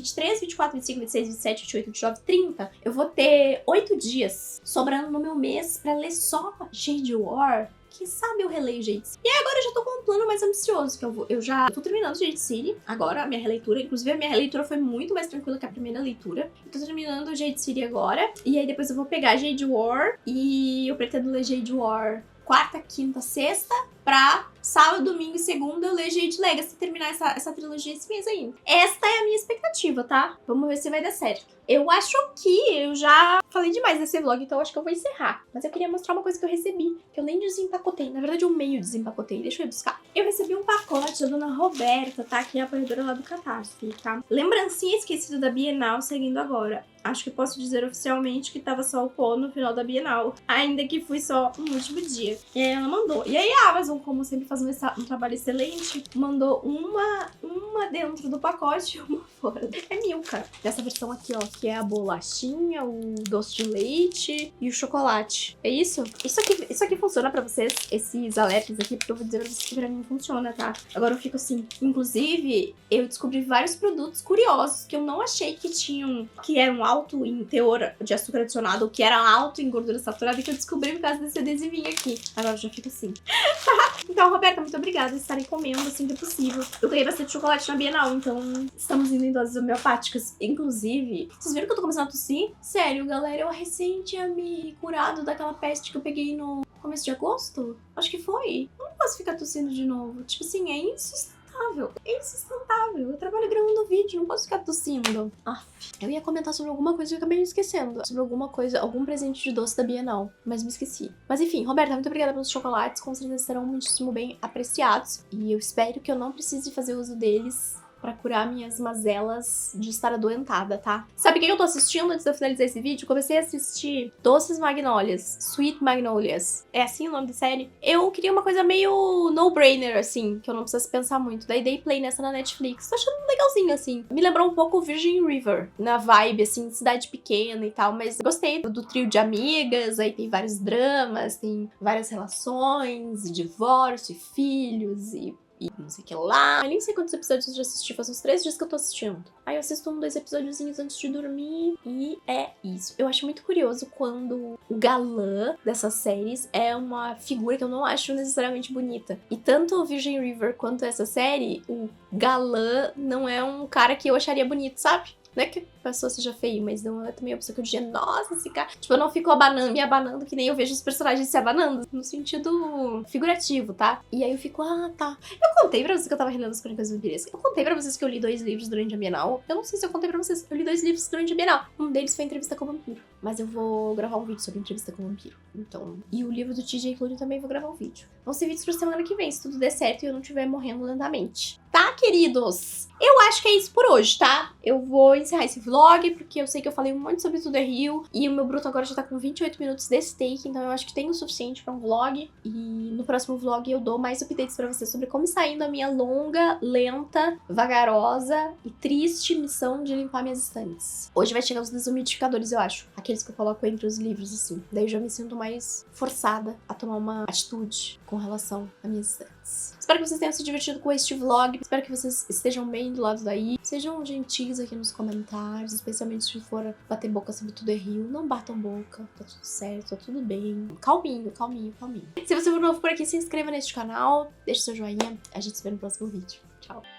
23, 24, 25, 26, 27, 28, 29, 30. Eu vou ter 8 dias sobrando no meu mês pra ler só Jade War. Quem sabe eu releio Jade City. E aí agora eu já tô com um plano mais ambicioso, que eu já tô terminando Jade City, agora a minha releitura. Inclusive a minha releitura foi muito mais tranquila que a primeira leitura. Eu tô terminando Jade City agora, e aí depois eu vou pegar Jade War, e eu pretendo ler Jade War quarta, quinta, sexta, pra sábado, domingo e segunda eu ler Jade Legacy e terminar essa trilogia esse mês ainda. Esta é a minha expectativa, tá? Vamos ver se vai dar certo. Eu acho que eu já falei demais nesse vlog, então eu acho que eu vou encerrar. Mas eu queria mostrar uma coisa que eu recebi, que eu nem desempacotei. Na verdade, eu meio desempacotei. Deixa eu ir buscar. Eu recebi um pacote da dona Roberta, tá? Que é a apoiadora lá do Catarse, tá? Lembrancinha esquecida da Bienal, seguindo agora. Acho que posso dizer oficialmente que tava só o pó no final da Bienal. Ainda que fui só no último dia. E aí ela mandou. E aí a Amazon, como sempre faz um trabalho excelente, mandou uma dentro do pacote e uma fora. É Milka. Dessa versão aqui, ó, que é a bolachinha, o doce de leite e o chocolate. É isso? Isso aqui funciona pra vocês, esses alertas aqui, porque eu vou dizer pra vocês que pra mim funciona, tá? Agora eu fico assim. Inclusive, eu descobri vários produtos curiosos que eu não achei que eram alto em teor de açúcar adicionado, ou que eram alto em gordura saturada, que eu descobri por causa desse adesivinho aqui. Agora eu já fico assim. Então, Roberta, muito obrigada por estarem comendo assim que é possível. Eu ganhei bastante chocolate na Bienal, então estamos indo em doses homeopáticas. Inclusive, vocês viram que eu tô começando a tossir? Sério, galera, eu recém tinha me curado daquela peste que eu peguei no começo de agosto. Acho que foi. Eu não posso ficar tossindo de novo. Tipo assim, é insustentável. É insustentável. Eu trabalho gravando vídeo, não posso ficar tossindo. Eu ia comentar sobre alguma coisa que eu acabei me esquecendo. Sobre alguma coisa, algum presente de doce da Bienal. Mas me esqueci. Mas enfim, Roberta, muito obrigada pelos chocolates. Com certeza serão muitíssimo bem apreciados. E eu espero que eu não precise fazer uso deles pra curar minhas mazelas de estar adoentada, tá? Sabe o que eu tô assistindo antes de eu finalizar esse vídeo? Comecei a assistir Doces Magnólias, Sweet Magnolias. É assim o nome da série? Eu queria uma coisa meio no-brainer, assim, que eu não precisasse pensar muito. Daí dei play nessa na Netflix. Tô achando legalzinho, assim. Me lembrou um pouco Virgin River, na vibe, assim, de cidade pequena e tal, mas gostei do trio de amigas, aí tem vários dramas, tem várias relações, e divórcio, e filhos, e não sei o que lá. Eu nem sei quantos episódios eu já assisti, faz uns 3 dias que eu tô assistindo. Aí eu assisto 2 episódiozinhos antes de dormir e é isso. Eu acho muito curioso quando o galã dessas séries é uma figura que eu não acho necessariamente bonita. E tanto o Virgin River quanto essa série, o galã não é um cara que eu acharia bonito, sabe? Não é que a pessoa seja feia, mas não é também a pessoa que eu diria, nossa, esse cara... Tipo, eu não fico abanando, me abanando que nem eu vejo os personagens se abanando, no sentido figurativo, tá? E aí eu fico, tá. Eu contei pra vocês que eu tava relendo as Crônicas Vampirescas. Eu contei pra vocês que eu li 2 livros durante a Bienal. Eu não sei se eu contei pra vocês. Eu li 2 livros durante a Bienal. Um deles foi Entrevista com o Vampiro. Mas eu vou gravar um vídeo sobre Entrevista com o Vampiro. Então... E o livro do TJ Klune também vou gravar um vídeo. Vão ser vídeos pra semana que vem, se tudo der certo e eu não estiver morrendo lentamente. Tá, queridos? Eu acho que é isso por hoje, tá? Eu vou encerrar esse vlog, porque eu sei que eu falei um monte sobre Tudo é Rio. E o meu bruto agora já tá com 28 minutos desse take, então eu acho que tem o suficiente pra um vlog. E no próximo vlog eu dou mais updates pra vocês sobre como está indo a minha longa, lenta, vagarosa e triste missão de limpar minhas estantes. Hoje vai chegar os desumidificadores, eu acho. Aqueles que eu coloco entre os livros, assim. Daí eu já me sinto mais forçada a tomar uma atitude com relação às minhas estantes. Espero que vocês tenham se divertido com este vlog. Espero que vocês estejam bem do lado daí. Sejam gentis aqui nos comentários, especialmente se for bater boca sobre Tudo é Rio. Não batam boca, tá tudo certo, tá tudo bem. Calminho, calminho, calminho. Se você for novo por aqui, se inscreva neste canal, deixe seu joinha. A gente se vê no próximo vídeo. Tchau!